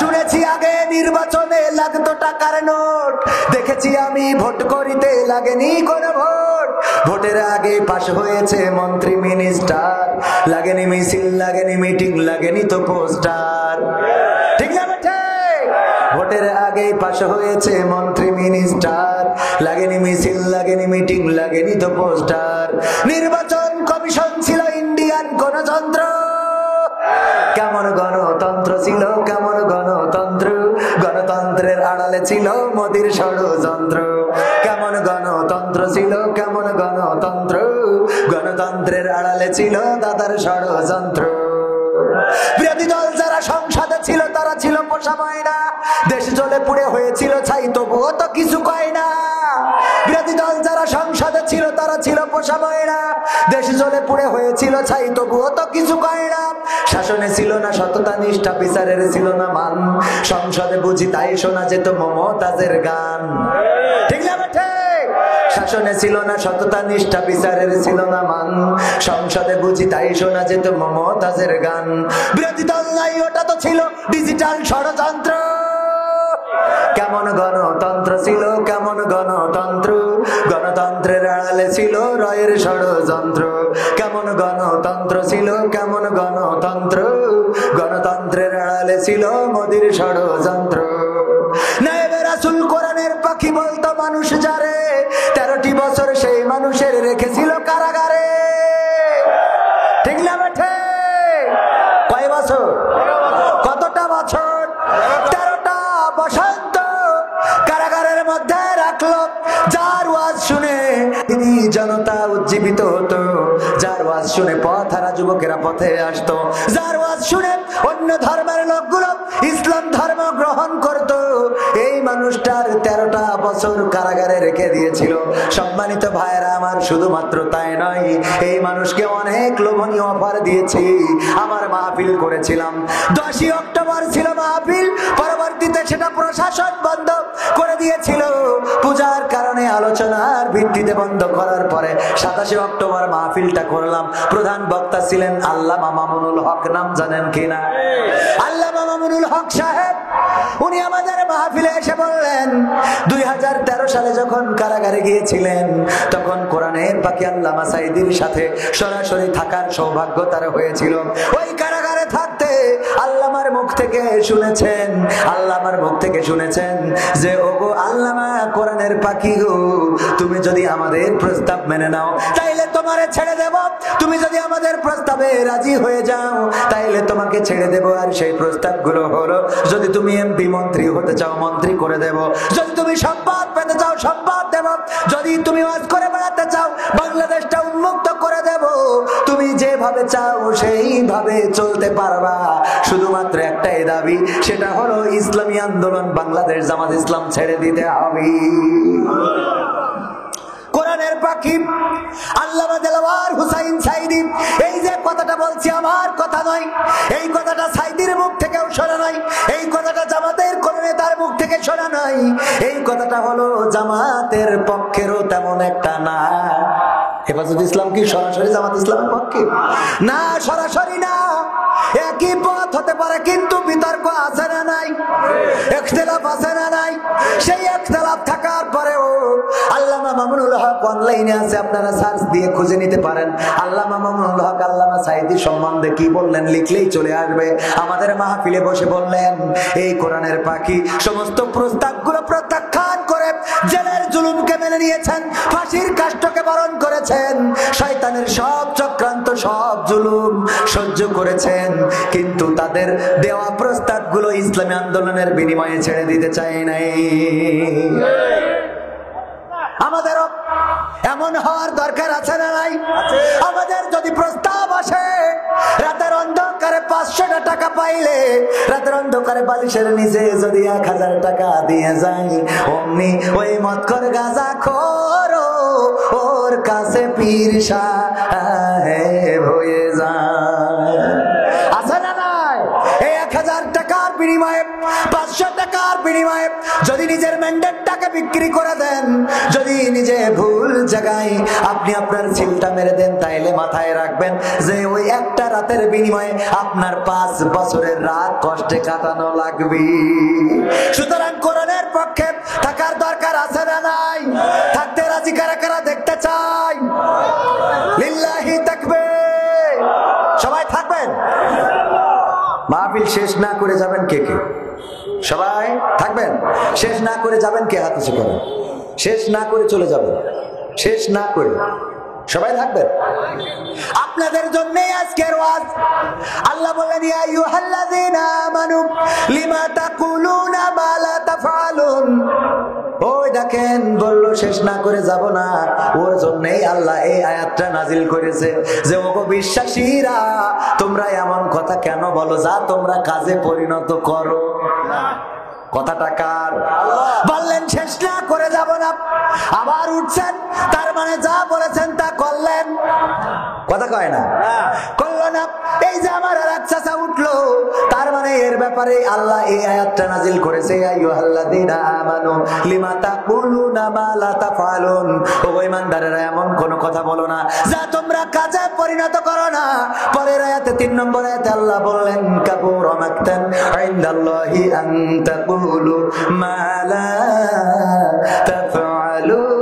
শুনেছি আগে নির্বাচনে লাগতো টাকার নোট, দেখেছি আমি ভোট করিতে লাগেনি কোন ভোট। ভোটের আগে পাশ হয়েছে মন্ত্রী মিনিস্টার, লাগেনি মিছিল, লাগেনি মিটিং, লাগেনি তো পোস্টার। ঠিক না বেঠে? ভোট ভোটের আগেই পাশ হয়েছে মন্ত্রী মিনিস্টার, লাগেনি মিছিল, লাগেনি মিটিং, লাগেনি তো পোস্টার। নির্বাচন কমিশন ছিল ইন্ডিয়ান গণতন্ত্র। কেমন গণতন্ত্র ছিল, কেমন গণতন্ত্র, গণতন্ত্রের আড়ালে ছিল মোদির ষড়যন্ত্র। কেমন গণতন্ত্র ছিল, কেমন গণতন্ত্র, গণতন্ত্রের আড়ালে ছিল দাদার ষড়যন্ত্র। বিরোধী দল যারা সংসদে ছিল তারা ছিল পোষা ময়না, দেশ জ্বলে পুড়ে হয়েছিল ছাই তবুও তো কিছু কয় না। বিরোধী দল যারা সংসদে ছিল তারা ছিল পোষা ময়না, দেশ জ্বলে পুড়ে হয়েছিল ছাই তবুও তো কিছু কয় না। শাসনে ছিল না সততা নিষ্ঠা, বিচারের ছিল না মান, সংসদে বুঝি তাই শোনা যেত মমতাজের গান। ঠিক না বেঠে? শাসনে ছিল না সততা নিষ্ঠা, বিচারের ছিল না মান, সংসদে বুঝি তাই শোনা যেত মমতাজের গান। বিরোধী দল নাই, ওটা তো ছিল ডিজিটাল ষড়যন্ত্র। কেমন গণতন্ত্র ছিল, কেমন গণতন্ত্র, গণতন্ত্রের আড়ালে ছিল রয়ের ষড়যন্ত্র। কেমন গণতন্ত্র ছিল, কেমন গণতন্ত্র, গণতন্ত্রের আড়ালে ছিল মোদির ষড়যন্ত্র। নায়েবে রাসূল কোরআনের পাখি বলতো মানুষ যারে, 13টি বছর সেই মানুষের রেখেছিল কারাগারে। ঠিক না বেঠে? কয় বছর? কতটা বছর? 13টা বসন্ত কারাগারের মধ্যে রাখলো। যার ওয়াজ শুনে জনতা উজ্জীবিত হতো, যার ওয়াজ শুনে পথহারা যুবকেরা পথে আসতো, যার ওয়াজ শুনে অন্য ধর্মের লোকগুলো ইসলাম ধর্ম গ্রহণ করত। এই মানুষটার 13টা বছর কারাগারে রেখে দিয়েছিল। সম্মানিত ভাইরা আমার, শুধুমাত্র তাই নয়, এই মানুষকে অনেক লোভনীয় অফার দিয়েছি। আমার মাহফিল করেছিলাম, 10ই অক্টোবর ছিল মাহফিল, পরবর্তীতে সেটা প্রশাসন বন্ধ করে দিয়েছিল পূজার কারণে। আলোচনার ভিত্তিতে বন্ধ করার পরে 27শে অক্টোবর মাহফিলটা করলাম। প্রধান বক্তা ছিলেন আল্লামা মামুনুল হক, নাম জানেন কিনা? আল্লামা মামুনুল হক সাহেব, উনি আমাদের মাহফিলে এসে বললেন 2013 সালে যখন কারাগারে গিয়েছিলেন তখন কোরআনের পাখি আল্লামা সাইদির সাথে সরাসরি থাকার সৌভাগ্য তার হয়েছিল। ওই কারাগারে থাকতে আল্লামার মুখ থেকে শুনেছেন, আল্লামার মুখ থেকে শুনেছেন যে ওগো আল্লামা কোরআনের পাখি গো, তুমি যদি আমাদের প্রস্তাব মেনে নাও তাইলে তোমারে ছেড়ে দেব, তুমি যদি আমাদের প্রস্তাবে রাজি হয়ে যাও তাইলে তোমাকে ছেড়ে দেব। আর সেই প্রস্তাবগুলো হলো, যদি তুমি এমপি মন্ত্রী হতে চাও মন্ত্রী করে দেব, যদি তুমি সম্পদ পেতে চাও সম্পদ দেব, যদি তুমি ওয়াজ করে বেড়াতে চাও বাংলাদেশটা উন্মুক্ত করে দেব, তুমি যেভাবে চাও সেইভাবে চলতে পারবা। শুধুমাত্র একটাই দাবি, সেটা হলো ইসলামী আন্দোলন বাংলাদেশ জামাত ইসলাম ছেড়ে দিতে হবে। কোরআনের পাখি আল্লামা দেলাওয়ার হুসাইন সাইদি, এই যে কথাটা বলছি আমার কথা নয়, এই কথাটা সাইদির মুখ থেকেও শোনা নাই, এই কথাটা জামাতের কোন নেতার মুখ থেকে শোনা নাই, এই কথাটা হলো জামাতের পক্ষেরও তেমন একটা না। হেফাজত ইসলাম কি সরাসরি জামাত ইসলামের পক্ষে? না, সরাসরি না। একই পথ হতে পারে কিন্তু বিতর্ক আছে না নাই, ইখতিলাফ আছে না নাই। সেই ইখতিলাফ থাকার পরেও আল্লামা মামুনুল হক অনলাইনে আছে, আপনারা সার্চ দিয়ে খুঁজে নিতে পারেন। আল্লামা মামুনুল হক আল্লামা সাইদি সম্বন্ধে কি বললেন লিখলেই চলে আসবে। আমাদের মাহফিলে বসে বললেন এই কোরআনের পাখি সমস্ত প্রস্তাবগুলো প্রত্যাখ্যান করে জেলের জুলুমকে মেনে নিয়েছেন, ফাঁসির কাষ্ঠকে বরণ করেছেন, শয়তানের সব চক্রান্ত সব জুলুম সহ্য করেছেন, কিন্তু তাদের দেওয়া প্রস্তাবগুলো ইসলামী আন্দোলনের বিনিময়ে ছেড়ে দিতে চায় নাই। আমাদেরও এমন হওয়ার দরকার আছে না নাই? আমাদের যদি প্রস্তাব আসে, রাতের অন্ধকারে 500 টাকা পাইলে রাতের অন্ধকারে বালিশের নিচে যদি 1000 টাকা দিয়ে যাই, অমনি ওই মদখোর গাঁজাখোর ওর কাছে পীর সাহেব হয়ে যায়। আছে না নাই? এই 1000 টাকার বিনিময়ে 500 টাকার বিনিময়ে যদি নিজের ম্যান্ডেটটাকে বিক্রি করে দেন, যদি নিজে ভুল জায়গায় আপনি আপনার ছিলটা মেরে দেন, তাইলে মাথায় রাখবেন যে ওই একটা রাতের বিনিময়ে আপনার 5 বছরের রাত কষ্টে কাটানো লাগবে। সুতরাং কোরআনের পক্ষে থাকার দরকার আছে না নাই? থাকতে রাজি কারা কারা দেখতে চাই? লিল্লাহি তাকবীর। সবাই থাকবেন। মাহফিল শেষ না করে যাবেন কে কে? সবাই থাকবেন? শেষ না করে যাবেন কে? হাত উঁচু করেন। শেষ না করে চলে যাবেন, শেষ না করে। সবাই থাকবেন? আপনাদের জন্যই আজকের ওয়াজ। আল্লাহ বলেন ইয়া আইয়ুহাল্লাযীনা আমানু লিমা তাকুলুনা মা লা তাফআলুন। ওই দেখেন বললো শেষ না করে যাব না, ওর জন্যই আল্লাহ এই আয়াতটা নাজিল করেছে যে ওগো বিশ্বাসীরা, তোমরা এমন কথা কেন বলো যা তোমরা কাজে পরিণত করো। কথাটা কার? বললেন শেষ না করে যাব না, আবার উঠছেন, তার মানে যা বলেছেন তা করলেন। কথা কয় না? করলো না। এই যে আমার আর চাচা উঠলো, তার মানে এর ব্যাপারে আল্লাহ এই আয়াতটা নাজিল করেছে আইয়ুহাল্লাযীনা আমানু লিমা তাকুলুনা মা লা তাফআলুন। ও ঈমানদারেরা, এমন কোন কথা বলো না যা তোমরা কাজে পরিণত করো না। পরের আয়াতে 3 নম্বর আয়াতে আল্লাহ বললেন কাবুরা মাকতান ইনদাল্লাহি আন তাকুলু মা লা তাফআলুন।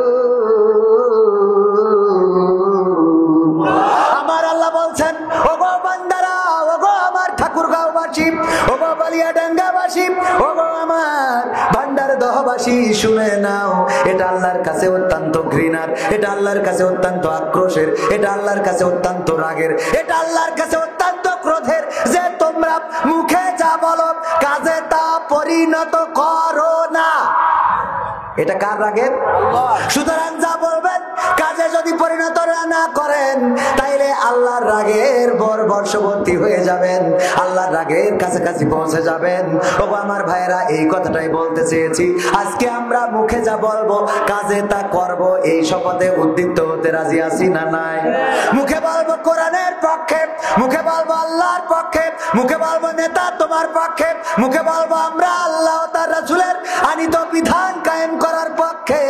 আমার আল্লাহ বলছেন ওগো বান্দারা, ওগো আমার ঠাকুরগাঁওবাসী, ওগো বালিয়াডাঙ্গাবাসী, ওগো আমার ভান্ডারদহবাসী, শুনে নাও, এটা আল্লাহর কাছে অত্যন্ত ঘৃণার, এটা আল্লাহর কাছে অত্যন্ত আক্রোশের, এটা আল্লাহর কাছে অত্যন্ত রাগের, এটা আল্লাহর কাছে অত্যন্ত ক্রোধের যে তোমরা মুখে যা বলো কাজে তা পরিণত করো না। এটা কার রাগের? সুতরাং যা বলবেন কাজে যদি পরিণত না করেন, তাইলে আল্লাহর রাগের বর্ষবর্তী হয়ে যাবেন, আল্লাহর রাগের কাছাকাছি পৌঁছে যাবেন। ও আমার ভাইরা, এই কথাটাই বলতে চেয়েছি। আজকে আমরা মুখে যা বলবো কাজে তা করব, এই শপথে উদ্দীপ্ত হতে রাজি আছি না নাই? মুখে বলবো কোরআনের পক্ষে, মুখে বলবো আল্লাহর পক্ষে, মুখে বলবো নেতা তোমার পক্ষে, মুখে বলবো আমরা আল্লাহ তার রাসূলের আনিত বিধান কায়েম করার পক্ষে।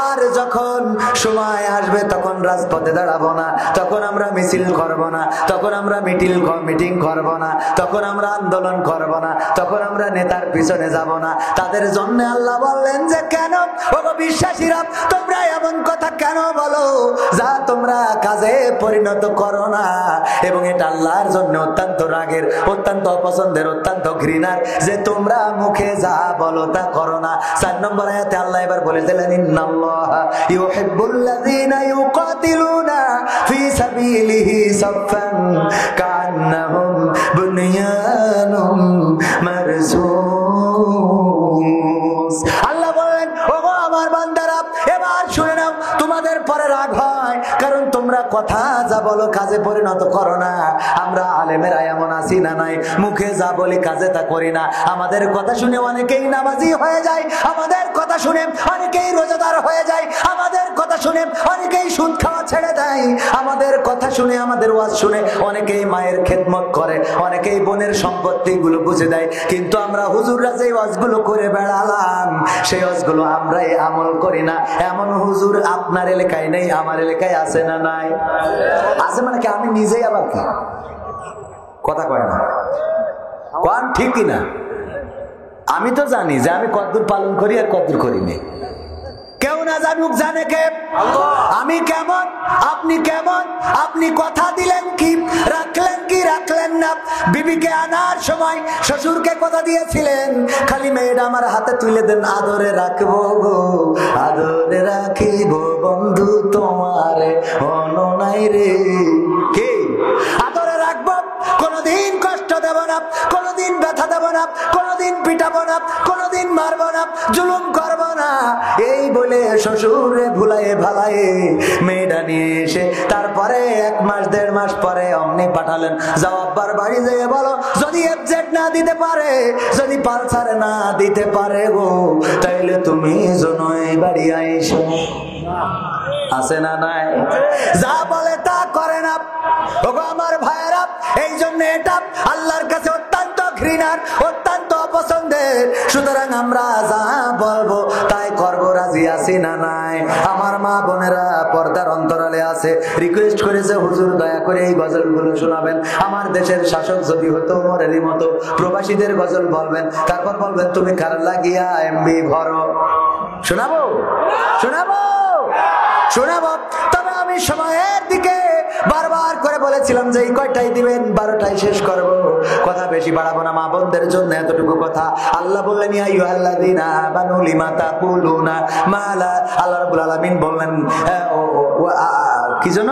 আর যখন সময় আসবে তখন রাজপথে দাঁড়াবো না, তখন আমরা মিছিল করব না, তখন আমরা মিটিং করব না, তখন আমরা আন্দোলন করব না, তখন আমরা নেতার পিছনে যাব না। তাদের জন্য আল্লাহ বললেন যে কেন ওগো বিশ্বাসীরা, তোমরা এমন কথা কেন বলো যা তোমরা কাজে পরিণত করো না। এবং এটা আল্লাহর জন্য অত্যন্ত রাগের, অত্যন্ত অপছন্দের, অত্যন্ত ঘৃণার যে তোমরা মুখে যা বলো তা করো না। 4 নম্বর আয়াতে আল্লাহ এবার বলে দিলেন ইন্নাল্লাহা ইউহিব্বুল্লাযীনা ইউকাতিলুনা ফি সাবিলিহি সাফফান কান্নাহুম বুনিয়ানুম মারসুস। আল্লাহ বলেন ওগো আমার বান্দারা, এবার শুনে নাও, তোমাদের পরে রাগ হয় কারণ তোমরা কথা যা বলো কাজে পরিণত করো না। আমরা আলেমেরা এমন আছি না নাই, মুখে যা বলি কাজে তা করি না। আমাদের কথা শুনে অনেকেই নামাজি হয়ে যায়, আমাদের কথা শুনে অনেকেই রোজাদার হয়ে যায়, আমাদের কথা শুনে অনেকেই সুদ খাওয়া ছেড়ে দেয়, আমাদের কথা শুনে, আমাদের ওয়াজ শুনে অনেকেই মায়ের খেদমত করে, অনেকেই বোনের সম্পত্তি গুলো বুঝে দেয়। কিন্তু আমরা হুজুররা যে ওয়াজগুলো করে বেড়ালাম সেই ওয়াজগুলো আমরাই আমল করি না। এমন হুজুর আপনার এলাকায় নেই, আমার এলাকায় আছে না নাই? আছে মানে কি? আমি নিজেই আবার কি কথা কয় না, কোন ঠিক কিনা? আমি তো জানি যে আমি কতদূর পালন করি আর কতদূর করিনি। কেউ না জানুক, জানে কে? আমি কেমন, আপনি কেমন, আপনি কথা দিলেন কি, রাখলেন কি রাখলেন না। বিবিকে আনার সময় শ্বশুরকে কথা দিয়েছিলেন, খালি মেয়েটা আমার হাতে তুলে দেন, আদরে রাখবো গো, আদরে রাখিব বন্ধু তোমারে অননাই রে। কি আদরে রাখবো, কোনদিন কষ্ট দেব না, কোনদিন ব্যথা দেব না, কোনদিন পিটাবো না, কোনদিন মারবো না, জুলুম করবো না। এই বলে শ্বশুরে ভুলায়ে ভালায়ে মেয়েটা নিয়ে এসে তারপরে 1 মাস 1.5 মাস পরে অমনি পাঠালেন, যাও আব্বার বাড়ি যেয়ে বলো যদি এফজেড না দিতে পারে, যদি পালসার না দিতে পারে গো, তাইলে তুমি জনই বাড়ি আইসো। আছে না নাই? যা বলে তা করে না। ওগো আমার ভাইয়েরা, এই জন্য এটা আল্লাহর কাছে অত্যন্ত ঘৃণার, অত্যন্ত অপছন্দের। সুতরাং আমরা যা বলবো তাই করবো, রাজি আছি না নাই? আমার মা বোনেরা পর্দার অন্তরালে আছে, রিকোয়েস্ট করেছে হুজুর দয়া করে এই গজলগুলো শোনাবেন। আমার দেশের শাসক যদি হতো ওমরেরই মতো প্রবাসীদের গজল বলবেন, তারপর বলবেন তুমি কার লাগিয়া এমবি ভরো। শোনাবো? শোনাবো? শোনাবো, তবে আমি সময়ের দিকে বারবার করে বলেছিলাম যে এই কয়টাই দিবেন, 12টায় শেষ করব, কথা বেশি বাড়াবো না। মা বোনদের জন্য এতটুকু কথা। আল্লাহ বললেন ইয়া আইয়ুহাল্লাযীনা আমানু লিমা তাকুলুনা মা লা, আল্লাহ রাব্বুল আলামিন বললেন কি জন্য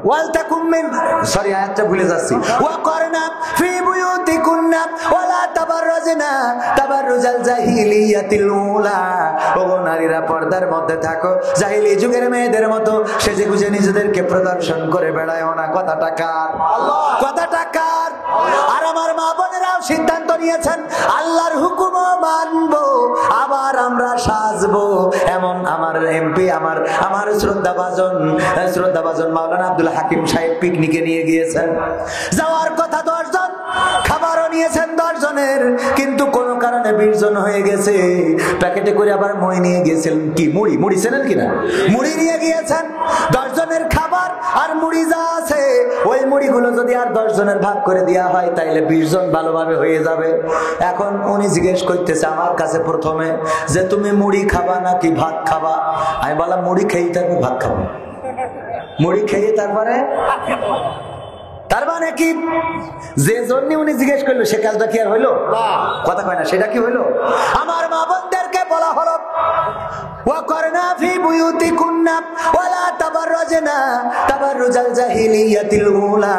ওয়ালতাকুম মিন, সরি আয়াতটা ভুলে যাচ্ছি, ওয়াকরনা ফি বুয়ুতিকুন্না ওয়ালা তাবাররাজনা তাবাররুজাল জাহিলিয়াতিল উলা, ও নারীরা পর্দার মধ্যে থাকো, জাহিলি যুগের মেয়েদের মতো সেজে গুজে নিজেদেরকে প্রদর্শন করে বেড়ায়ও না। কথাটা কার? কথাটা কার? আর আমার মা বোনেরাও সিদ্ধান্ত নিয়েছেন আল্লাহর হুকুমও মানবো, আবার আমরা সাজবো। এমন আমার এমপি, আমার শ্রদ্ধাভাজন মাওলানা আব্দুল হাকিম সাহেব পিকনিকে নিয়ে গিয়েছেন। যাওয়ার কথা 10 জন, খাবারও নিয়েছেন 10 জনের, কিন্তু কোন কারণে 20 জন হয়ে গেছে। প্যাকেটে করে আবার মুড়ি নিয়ে গিয়েছিলেন, কি মুড়ি চেনেন কিনা, মুড়ি নিয়ে গিয়েছেন। 10 জনের খাবার আর মুড়ি যা আছে, ওই মুড়িগুলো যদি আর 10 জনের ভাগ করে দেওয়া হয় তাইলে 20 জন ভালোভাবে হয়ে যাবে। এখন উনি জিজ্ঞেস করতেছে আমার কাছে প্রথমে যে তুমি মুড়ি খাবা নাকি ভাত খাবা? আমি বললাম মুড়ি খেয়ে তারপর ভাত খাবো। মুড়ি খেয়ে তারপরে, তার মানে কি যে জন্য উনি জিজ্ঞেস করলো সে কাজটা কি আর হইলো? কথা কয় না, সেটা কি হইলো? আমার মা বোনদেরকে বলা হলো ওয়াকরনা ফি বুয়ুতিকুন্না ওয়ালা তাবাররাজনা তাবাররুজাল জাহিলিয়াতিল উলা,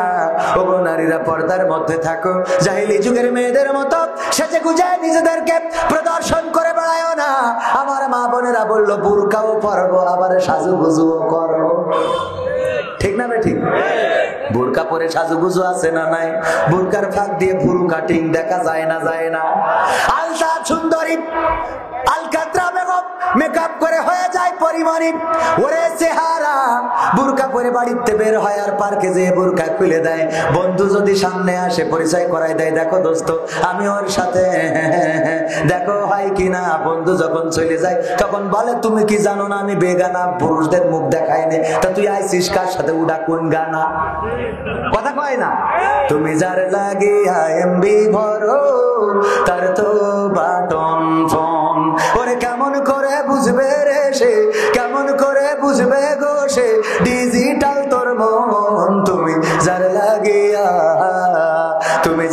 ও নারীরা পর্দার মধ্যে থাকো, জাহিলি যুগের মেয়েদের মতো সেজে গুজে নিজেদেরকে প্রদর্শন করে বেড়ায়ও না। আমার মা বোনেরা বলল বুরকাও পরবো, আবার সাজুগুজুও করো। ঠিক না ঠিক? বোরকা পরে সাজুগুজু আছে না নাই? বোরকার ফাঁক দিয়ে ফুল কাটিং দেখা যায় না? যায় না? আলতা সুন্দরী আলকাতরা বেগম মেকআপ করে হয়ে যায় পরিমাণিক, ওরে চেহারা। বোরকা পরে বাড়িতে বের হয় আর পার্কে যেয়ে বোরকা খুলে দেয়। বন্ধু যদি সামনে আসে পরিচয় করাই দেয়, দেখো দোস্ত আমি ওর সাথে, দেখো হয় কিনা। বন্ধু যখন চলে যায় তখন বলে তুমি কি জানো না আমি বেগানা, পুরুষদের মুখ দেখায় নে, তা তুই আইসিস কার সাথে? উডা কোন গানা? কথা কয় না? তুমি যার লাগিয়া এমবি ভরো তার তো বাটন ফোন, ওরে কেমন করে বুঝবে রে সে, কেমন করে বুঝবে গো সে ডিজিটাল তোর মন। তুমি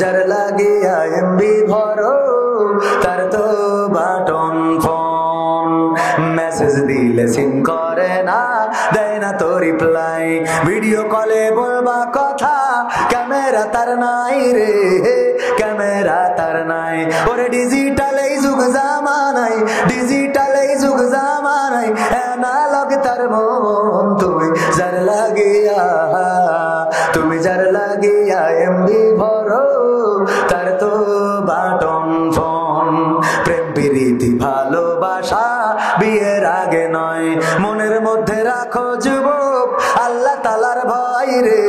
যার লাগিয়া এমবি ভরো তার তো বাটন ফোন, মেসেজ দিলে সিন করে না, দেয় না তো রিপ্লাই, ভিডিও কলে বলবা কথা ক্যামেরা তার নাই রে, ক্যামেরা তার নাই। ওরে ডিজিটাল এই যুগ জামানাই, ডিজিটাল এই যুগ জামানাই, অ্যানালগ তার মন। তুমি যার লাগিয়া এমবি ভরো তার তো বাটন ফোন। প্রেম প্রীতি ভালোবাসা বিয়ের আগে নয়, মনের মধ্যে রাখো যুবক আল্লাহ তাআলার ভয় রে,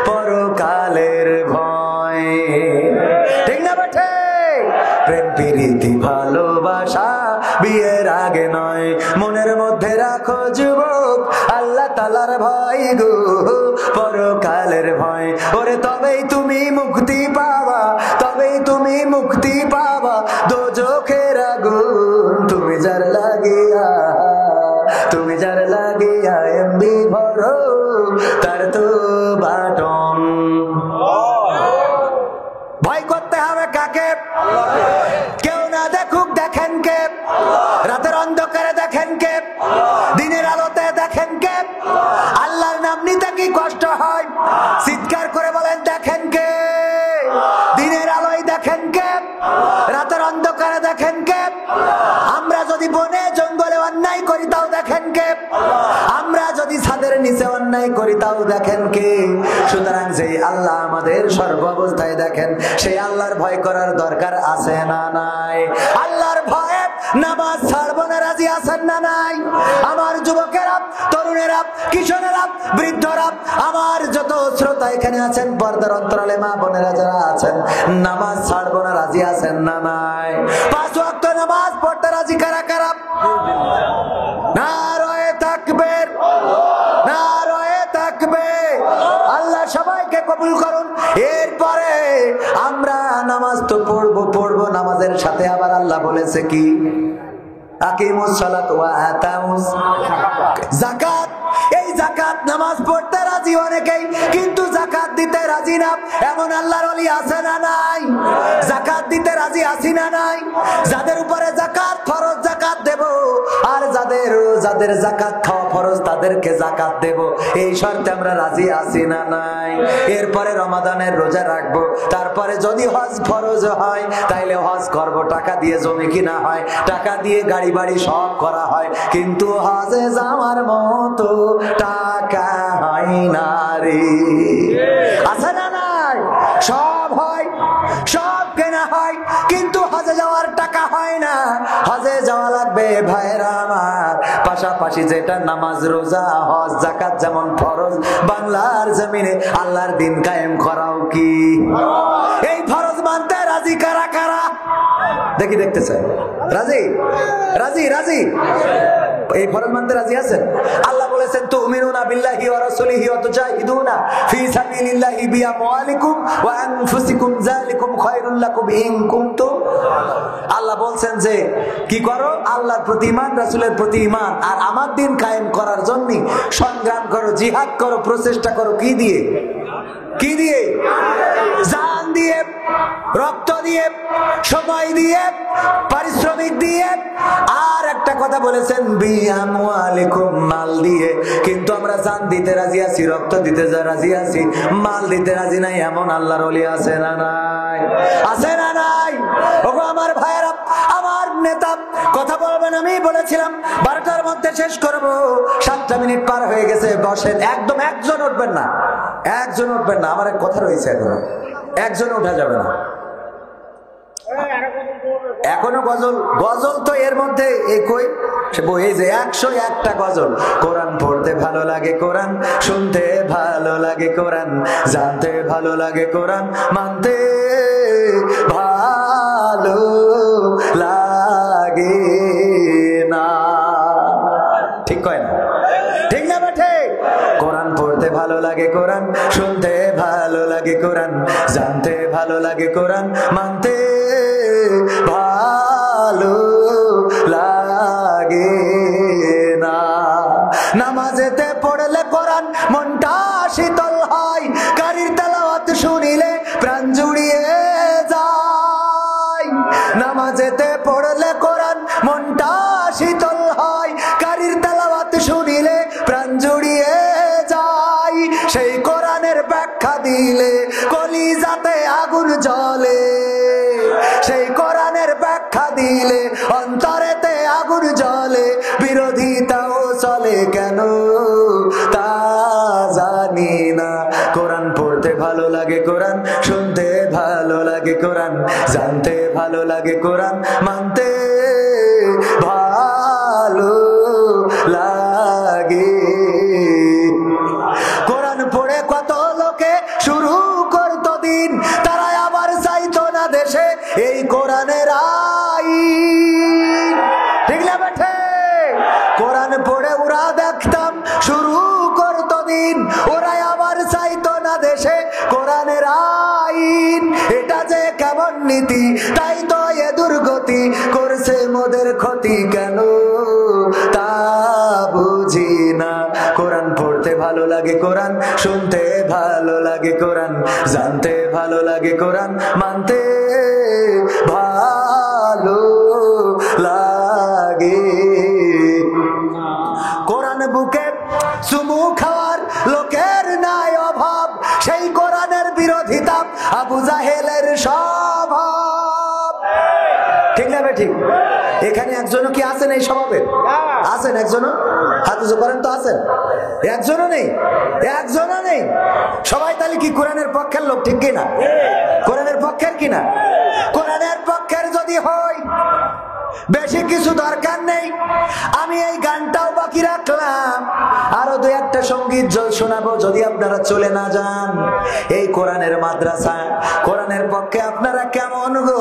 পরকালের ভয়। ঠিক না বেঠে? প্রেম প্রীতি ভালোবাসা বিয়ের আগে নয়, মনের মধ্যে রাখো যুবক আল্লাহ তাআলার ভয় গো, পরকালের ভয়। ওরে তবেই তুমি মুক্তি পাবা, তবেই তুমি মুক্তি পাবা দোজখের আগুন। তুমি যার লাগিয়া এমবি ভরো তার তো বাটন। ভয় করতে হবে কাকে? কেউ না দেখুক দেখেন কে? রাতের অন্ধকারে দেখেন কে? দিনের আলোতে দেখেন কে? আল্লাহর নাম নিতে কি কষ্ট হয়? চিৎকার করে বলেন দেখেন কে? দিনের আলোয় দেখেন কে? রাতের অন্ধকারে দেখেন কে? আমরা যদি বনে জঙ্গলে অন্যায় করি তাও দেখেন কে? আমরা যদি ছাদের নিচে অন্যায় করি তাও দেখেন কে? সুতরাং যে আল্লাহ আমাদের সর্ব অবস্থায় দেখেন, সেই আল্লাহর ভয় করার দরকার আছে না নাই? আল্লাহর ভয়ে নামাজ ছাড়বো না রাজি আছেন না নাই? আমার যুবকেরা, তরুণেরা, কিশোরেরা, বৃদ্ধরা, আমার যত শ্রোতা এখানে আছেন, পর্দার অন্তরালে মা বোনেরা যারা আছেন, নামাজ ছাড়বো না রাজি আছেন না নাই? 5 ওয়াক্ত নামাজ পড়তে রাজি কারা কারা? নারায়ে তাকবীর, নারায়ে তাকবীর। আল্লাহ সবাইকে কবুল করুন। এরপরে আমরা নামাজ তো পড়বো, নামাজের সাথে আবার আল্লাহ বলেছে কি? আকিমুস সালাত ওয়া আতাউস যাকাত। এই যাকাত নামাজ পড়তে রাজি অনেকেই, কিন্তু যাকাত দিতে রাজি না। এমন আল্লাহর ওলি আছে না নাই? যাকাত দিতে রাজি আছি না নাই? যাদের উপরে যাকাত ফরজ যাকাত দেব, আর যাদের যাকাত খাওয়া ফরজ তাদেরকে যাকাত দেব, এই শর্তে আমরা রাজি আছি না নাই? এরপরে রমাদানের রোজা রাখবো, তারপরে যদি হজ ফরজ হয় তাইলে হজ করব, টাকা দিয়ে জমি কিনা হয়, টাকা দিয়ে গাড়ি বাড়ি সব করা হয়, কিন্তু হজে যাওয়ার মতো টাকা হয় না রে। আছে না নাই? সব হয়, সব কেনা হয়, কিন্তু হজে যাওয়ার টাকা হয় না। হজে যাওয়া লাগবে ভাইরা আমার। পাশাপাশি যেটা নামাজ রোজা হজ যাকাত যেমন ফরজ, বাংলার জমিনে আল্লাহর দিন কায়েম করাও কি? এই ফরজ মানতে রাজি কারা কারা? দেখি, দেখতে চাই। রাজি রাজি রাজি এই ফরজ মানতে রাজি আছেন? আল্লাহ বলেছেন তুমিনুনা বিল্লাহি ওয়া রাসূলিহি ওয়া তুজাহিদুনা ফি সাবিলিল্লাহি বিআমওয়ালিকুম ওয়া আনফুসিকুম যালিকুম খায়রুল লাকুম ইন কুনতুম। আল্লাহ বলছেন যে কি করো? আল্লাহর প্রতি ঈমান, রাসূলের প্রতি ঈমান, আর আমার দিন কায়েম করার জন্য সংগ্রাম করো, জিহাদ করো, প্রচেষ্টা করো। কি দিয়ে? কি দিয়ে? জান দিয়ে, রক্ত দিয়ে, সময় দিয়ে, পারিশ্রমিক দিয়ে। আর একটা কথা বলেছেন বিআমওয়ালিকুম, মাল দিয়ে। কিন্তু আমরা জান দিতে রাজি আছি, রক্ত দিতে রাজি আছি, মাল দিতে রাজি নাই। এমন আল্লাহর ওলি আছে না নাই? আছে না নাই? ওগো আমার ভাইয়েরা, আমার নেতা কথা বলবেন, আমি বলেছিলাম 12টার মধ্যে শেষ করব। 7টা মিনিট পার হয়ে গেছে। বসেন, একদম একজন উঠবেন না, একজন উঠবেন না। আমার এক কথা রয়েছে, এখনো একজন উঠা যাবে না। এখনো গজল, গজল তো এর মধ্যে এই কই এই যে 101টা গজল। কোরআন পড়তে ভালো লাগে, কোরআন শুনতে ভালো লাগে, কোরআন জানতে ভালো লাগে, কোরআন মানতে ভালো লাগে না। ঠিক কয় না? ঠিক না বেঠে? কোরআন পড়তে ভালো লাগে, কোরআন শুনতে ভালো লাগে, কোরআন জানতে ভালো লাগে, কোরআন মানতে ভালো লাগে না। নামাজেতে পড়লে কোরআন মনটা শীতল হয়, কারীর তেলাওয়াত শুনিলে প্রাণ জুড়িয়ে যায়। নামাজেতে পড়লে কোরআন মনটা শীতল হয়, কারীর তেলাওয়াত শুনিলে প্রাণ জুড়িয়ে যায়। সেই কোরআনের ব্যাখ্যা দিলে কলিজাতে আগুন জ্বলে, সেই কোরআনের ব্যাখ্যা দিলে অন্তরেতে আগুন জ্বলে। বিরোধিতাও চলে কেন তা জানি না। কোরআন পড়তে ভালো লাগে, কোরআন শুনতে ভালো লাগে, কোরআন জানতে ভালো লাগে, কোরআন মানতে ভালো লাগে। কোরআন পড়ে কত লোকে শুরু করতো দিন, তারা আবার চাইতো না দেশে এই কোরআনের আইন। ঠিক না বেঠে? কোরআন পড়ে ওরা দেখতাম শুরু করতো দিন, ওরা আবার চাইতো না দেশে কোরআনের আইন। এটা যে কেমন নীতি, তাই তো এ দুর্গতি করছে মোদের ক্ষতি কেন তা বুঝি না। কোরআন পড়তে ভালো লাগে, কোরআন শুনতে ভালো লাগে, কোরআন জানতে ভালো লাগে, কোরআন মানতে ভালো লাগে। কোরআন বুকে চুমু খাওয়ার লোকের নাই অভাব, সেই কোরআনের বিরোধিতা আবু জাহেলের স্বভাব। ঠিক না ঠিক? এখানে একজনও কি আছেন এই স্বভাবের? আছেন একজনও? হাত উঁচু করেন তো। আছেন? একজনও নেই, একজনও নেই। সবাই তাহলে কি কোরআনের পক্ষের লোক? ঠিক কিনা? কোরআনের পক্ষের কিনা? কোরআনের পক্ষের যদি হয় বেশি কিছু দরকার নেই। আমি এই গানটাও বাকি রাখলাম, আরো 2-1টা সঙ্গীত শোনাবো যদি আপনারা চলে না যান। এই কোরআনের মাদ্রাসা, কোরআনের পক্ষে আপনারা কেমন গো?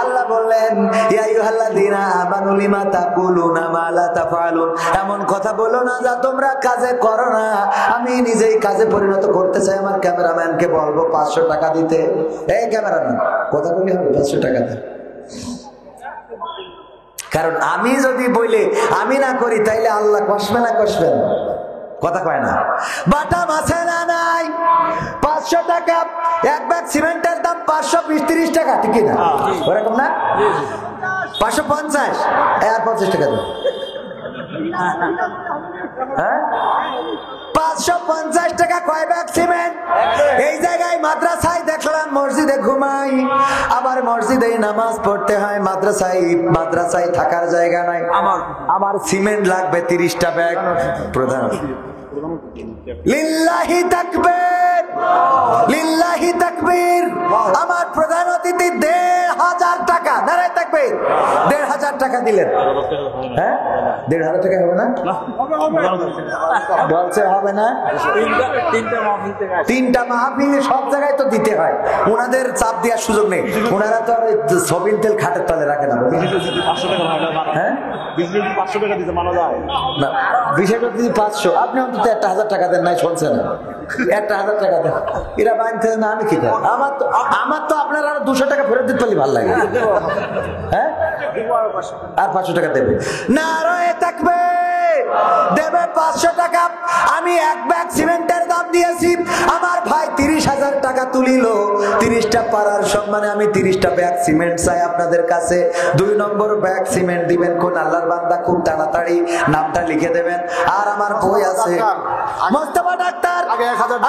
আল্লাহ বললেন ইয়া আইয়ুহাল্লাযীনা আমানু লিমা তাকুলুনা মা লা তাফআলুন, এমন কথা বলো না যা তোমরা কাজে করো না। আমি নিজেই কাজে পরিণত করতে চাই। আমার ক্যামেরাম্যানকে বলবো 500 টাকা দিতে। এই ক্যামেরাম্যান কথা বলি হবে 500 টাকা দে। কারণ আমি যদি বলে আমি না করি তাইলে আল্লাহ কষবে না কষবেন? কথা কয় না। বাটা মাছে না নাই 500 টাকা এক ব্যাগ সিমেন্টের দাম 520-30 টাকা, ঠিক না? ওরকম না? 550 আর 50 টাকা দাও। হ্যাঁ 550 টাকা কয় ব্যাগ সিমেন্ট? এই জায়গায় মাদ্রাসায় দেখলাম মসজিদে ঘুমাই, আবার মসজিদে নামাজ পড়তে হয়, মাদ্রাসায় থাকার জায়গা নাই, আমার সিমেন্ট লাগবে 30টা ব্যাগ। প্রধান লিল্লাহি তাকবীর, লিল্লাহি তাকবীর। আমার প্রধান অতিথি 1500 টাকা, নারায়ে তাকবীর, 1500 টাকা দিলেন। হ্যাঁ 1500 টাকা হবে না? বলছে হবে না। তিনটা মাহফিল সব জায়গায় তো দিতে হয়, ওনাদের চাপ দেওয়ার সুযোগ নেই। ওনারা তো আর সবিন তেল খাটের তলে রাখে না। হ্যাঁ 500 টাকা দিতে মানা যায় না, বিষয়টা যদি 500, আপনি অন্তত 1000 টাকা দেন। নাই শুনছে না, 1000 টাকা দেন। এরা বাঁধতে না, আমি কি করি? আমার তো আপনার আরো 200 টাকা ফেরত দিতে পারলে ভালো লাগে। হ্যাঁ আর 500 টাকা দেবে। নারায়ে তাকবীর, দেবে 500 টাকা। আমি এক ব্যাগ সিমেন্টের দাম দিয়েছি, আমার ভাই 30,000 টাকা তুলিল। 30টা পাড়ার সম্মানে আমি 30টা ব্যাগ সিমেন্ট চাই আপনাদের কাছে। 2 নম্বর ব্যাগ সিমেন্ট দিবেন কোন আল্লাহর বান্দা? খুব তাড়াতাড়ি নামটা লিখে দেবেন। আর আমার বই আছে মোস্তফা ডাক্তার,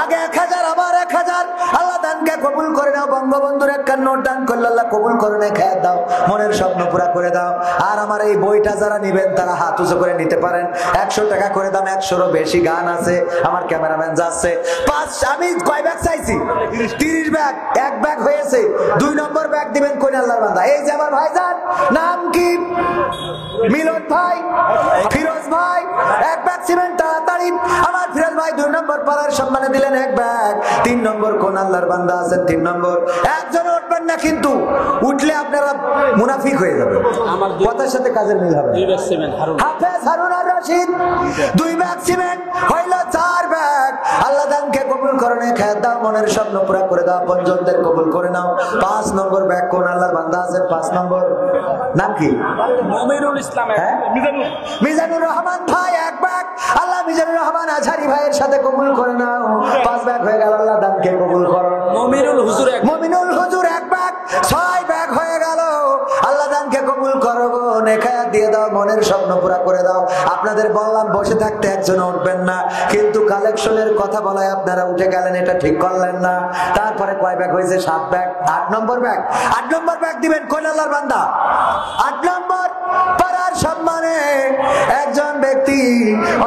আগে 1000, আবার 1000। আল্লাহ দানকে কবুল করে নাও। বঙ্গবন্ধুর একটা নোট দান করলে আল্লাহ কবুল করে নেয়, খেয়ে দাও, মনের স্বপ্ন পুরা করে দাও। আর আমার এই বইটা যারা নিবেন তারা হাত উঁচু করে নিতে পারেন। 100 টাকা করে দাম, 100-এরও বেশি গান আছে। আমার ক্যামেরাম্যান যাচ্ছে। আমি কয় ব্যাগ চাইছি? 30 ব্যাগ। এক ব্যাগ হয়েছে। 2 নম্বর ব্যাগ দিবেন কোন আল্লাহর বান্দা? এই যে আমার ভাইজান, নাম কি? মিলন ভাই, ফিরোজ ভাই, এক ব্যাগ সিমেন্ট তাড়াতাড়ি। আমার ফিরোজ ভাই 2 নম্বর পাড়ার সম্মানে দিলেন এক ব্যাগ। 3 নম্বর কোন আল্লাহর বান্দা আছেন? 3 নম্বর। একজন উঠবেন না কিন্তু, উঠলে আপনারা মুনাফিক হয়ে যাবেন। কথার সাথে কাজের মিল হবে। হাফেজ হারুন আর রশিদ 2 ব্যাগ সিমেন্ট হইল 4 ব্যাগ। আল্লাহ দানকে কবুল করে নে, খেয়ে দাও, মনের স্বপ্ন পুরা করে দাও, পঞ্চমদের কবুল করে নাও। 5 নম্বর ব্যাগ কোন আল্লাহর বান্দা আছেন? 5 নম্বর নাম কি? মমিনুল ইসলাম, মিজানুর রহমান ভাই এক ব্যাগ। আল্লাহ মিজানুর রহমান আজহারি ভাইয়ের সাথে কবুল করে নাও। 5 ব্যাগ হয়ে গেল, আল্লাহ দানকে কবুল করো। মমিনুল হুজুর এক ব্যাগ, 6 ব্যাগ হয়ে গেল। আল্লাহ দানকে কবুল করো গো, নেখায়া দিয়ে দাও, মনের স্বপ্ন পুরা করে দাও। আপনাদের বললাম বসে থাকতে, একজন উঠবেন না, কিন্তু কালেকশনের কথা বলায় আপনারা উঠে গেলেন, এটা ঠিক করলেন না। তারপরে কয় ব্যাগ হয়েছে? 7 ব্যাগ। 8 নম্বর ব্যাগ। 8 নম্বর ব্যাগ দিবেন কোন আল্লাহর বান্দা? 8 নম্বর পাড়ার সম্মানে একজন ব্যক্তি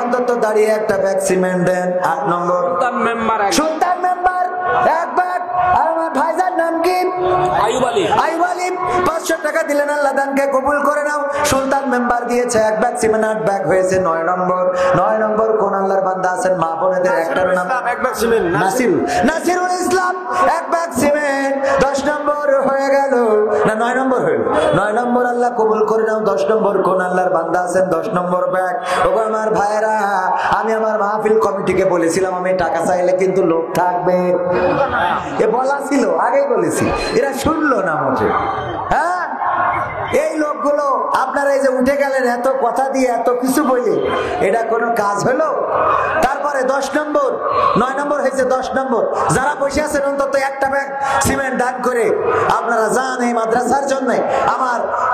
অন্তত দাঁড়িয়ে একটা ব্যাগ সিমেন্ট দেন। 8 নম্বর সুলতান মেম্বার এক ব্যাগ। আর আমার ভাইজান নাম কি? আইয়ুব আলী 500 টাকা দিলেন, আল্লাহ দানকে কবুল করে নাও। সুলতান মেম্বার দিয়েছে এক ব্যাগ সিমেন্ট, 8 ব্যাগ হয়েছে। 9 নম্বর কোন আল্লাহর বান্দা আছেন? মা বোনেদের একটার নাম নাসিরুল ইসলাম, এক ব্যাগ সিমেন্ট। 10 নম্বর হয়ে গেল না? 9 নম্বর হইল। 9 নম্বর আল্লাহ কবুল করে নাও। 10 নম্বর কোন আল্লাহর বান্দা আছেন? 10 নম্বর ব্যাগ। ওগো আমার ভাইরা, আমি আমার মাহফিল কমিটিকে বলেছিলাম আমি টাকা চাইলে কিন্তু লোক থাকবে, এ বলা ছিল, আগেই বলেছি, এরা শুনলো না মোটে। হ্যাঁ এই লোকগুলো আপনারা এই যে উঠে গেলেন এত কথা দিয়ে, এত কিছু বলে, এটা কোনো কাজ হলো? তারপরে 10 নম্বর, 9 নম্বর হয়েছে। 10 নম্বর যারা বসে আছেন অন্তত একটা ব্যাগ সিমেন্ট দান করে আপনারা যান এই মাদ্রাসার জন্য।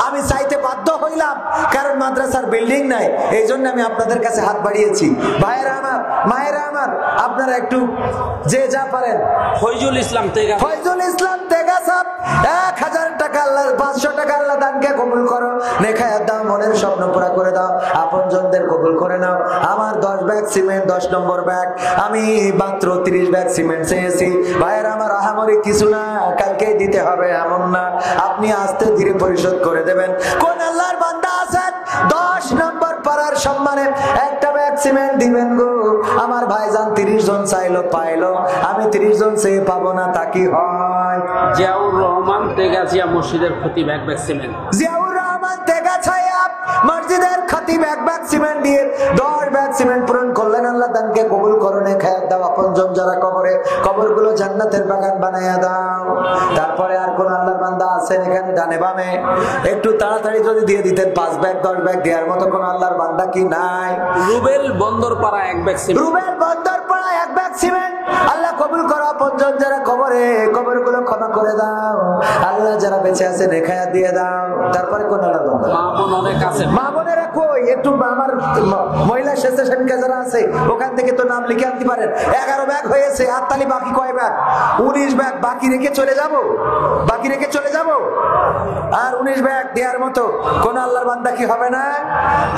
আমি চাইতে বাধ্য হইলাম, কারণ মাদ্রাসার বিল্ডিং নাই, এই জন্য আমি আপনাদের কাছে হাত বাড়িয়েছি। ভাইয়েরা আমার, মায়েরা আমার, আপনারা একটু যে যা পারেন। ফয়জুল ইসলাম তেগা সাহেব 1000 টাকা, আল্লাহ 500 টাকা আল্লাহ দানকে কবুল করো, নেখায়াত দাও, মনের স্বপ্ন পুরা করে দাও, আপনজনদের কবুল করে নাও। আমার 10 ব্যাগ সিমেন্ট, 10 নম্বর ব্যাগ। আমি মাত্র 30 ব্যাগ সিমেন্ট চেয়েছি। ভাইয়েরা আমার, আহামরি কিছু না, কালকেই দিতে হবে এমন না, আপনি আস্তে ধীরে পরিশোধ করে দেবেন। কোন আল্লাহর বান্দা আছেন 10 নম্বর পাড়ার সম্মানে একটা ব্যাগ সিমেন্ট দিবেন গো? আমার ভাইজান 30 জন চাইলো, পাইলো, আমি 30 জন চেয়ে পাবো না, তা কি হয়? জিয়াউর রহমান তেগাছিয়া মসজিদের খতিব এক ব্যাগ সিমেন্ট। জিয়াউর রহমান তেগাছিয়া মসজিদের খতিব এক ব্যাগ সিমেন্ট দিয়ে 10 ব্যাগ সিমেন্ট পূরণ করলেন। আল্লাহ দানকে কবুল করুন, খায়াত দাও, আপনজন যারা কবরে কবরগুলো জান্নাতের বাগান বানায়া দাও। তারপরে আর কোন আল্লাহর বান্দা আছেন এখানে ডানে বামে? একটু তাড়াতাড়ি যদি দিয়ে দিতেন, 5 ব্যাগ 10 ব্যাগ দেওয়ার মতো কোন আল্লাহর বান্দা কি নাই? Rubel Bandarpara 1 bag cement. Rubel Bandarpara 1 bag cement. আল্লাহ কবুল করো। আপনজন যারা কবরে, কবরগুলো ক্ষমা করে দাও। আল্লাহ যারা বেঁচে আছে নেখায়া দিয়ে দাও। তারপরে কোন আল্লাহর বান্দা? মা বোন অনেক আছে। মা বোনেরা কই? একটু আমার মহিলা স্বেচ্ছাসেবিকা যারা আছে ওখান থেকে তো নাম লিখে আনতে পারেন। 11 ব্যাগ হয়েছে, আত্মালি বাকি কয় ব্যাগ? 19 ব্যাগ। বাকি রেখে চলে যাব? বাকি রেখে চলে যাব? আর 19 ব্যাগ দেওয়ার মতো কোন আল্লাহর বান্দা কি হবে না?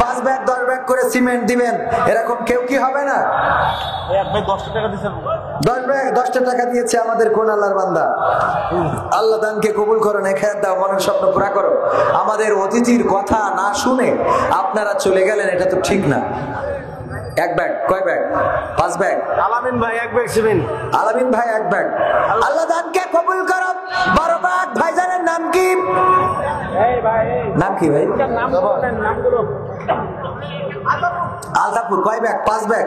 5 ব্যাগ 10 ব্যাগ করে সিমেন্ট দিবেন, এরকম কেউ কি হবে না? 1 ভাই 10 টাকা দিয়েছেন। 10 ব্যাগ 10 টাকা দিয়েছে আমাদের কোন আল্লাহর বান্দা? আল্লাহ দানকে কবুল করো, নেখায়াত দাও, মনের স্বপ্ন পুরা করো। আমাদের অতিথির কথা না শুনে আপনারা চলে গেলেন, এটা তো ঠিক না। 1 ব্যাগ কয় ব্যাগ? 5 ব্যাগ। আলামিন ভাই 1 ব্যাগ সিমেন্ট। আলামিন ভাই 1 ব্যাগ। আল্লাহ দানকে কবুল করো। 12 ব্যাগ। ভাইজানের নাম কি? নাম কি ভাই? আলতাপুর কয় ব্যাগ? 5 ব্যাগ।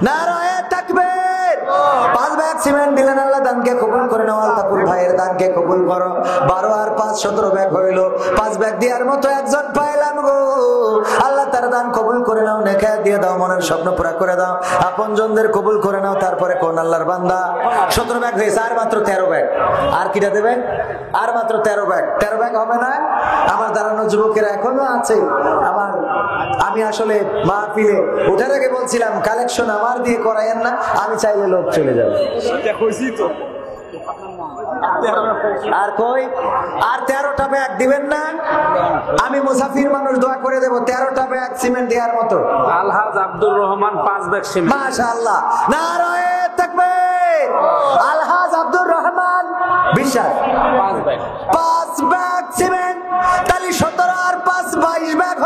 নারায়ে তাকবীর। 5 ব্যাগ সিমেন্ট দিলেন। আল্লাহ দানকে কবুল করে নাও। আলতাপুর ভাইয়ের দানকে কবুল করো। 12 আর 5 17 ব্যাগ হইল। 5 ব্যাগ দেওয়ার মতো একজন পাইলাম গো। আল্লাহ তার দান কবুল করে নাও, নেখায়াত দিয়ে দাও, মনের স্বপ্ন পুরা করে দাও, আপনজনদের কবুল করে নাও। তারপরে কোন আল্লাহর বান্দা? 17 ব্যাগ হয়েছে, আর মাত্র 13 ব্যাগ। আর কিটা দেবেন? আর মাত্র 13 ব্যাগ। 13 ব্যাগ হবে না? আমার দাঁড়ানো যুবকেরা এখনো আছে। আমি আসলে মাহফিলে ওঠার আগে বলছিলাম কালেকশন আমার দিয়ে করায়েন না, আমি চাইলে লোক চলে যাবে। আর কই? আর 13টা ব্যাগ দিবেন না? আমি মুসাফির মানুষ, দোয়া করে দেব 13টা ব্যাগ সিমেন্ট দেওয়ার মতো। আলহাজ আব্দুর রহমান 5 ব্যাগ সিমেন্ট। মাশাআল্লাহ, নারায়ে তাকবীর। আলহাজ আব্দুর রহমান বিশ্বাস 5 ব্যাগ। 5 bag cement. তাহলে 17 আর 5 22 ব্যাগ।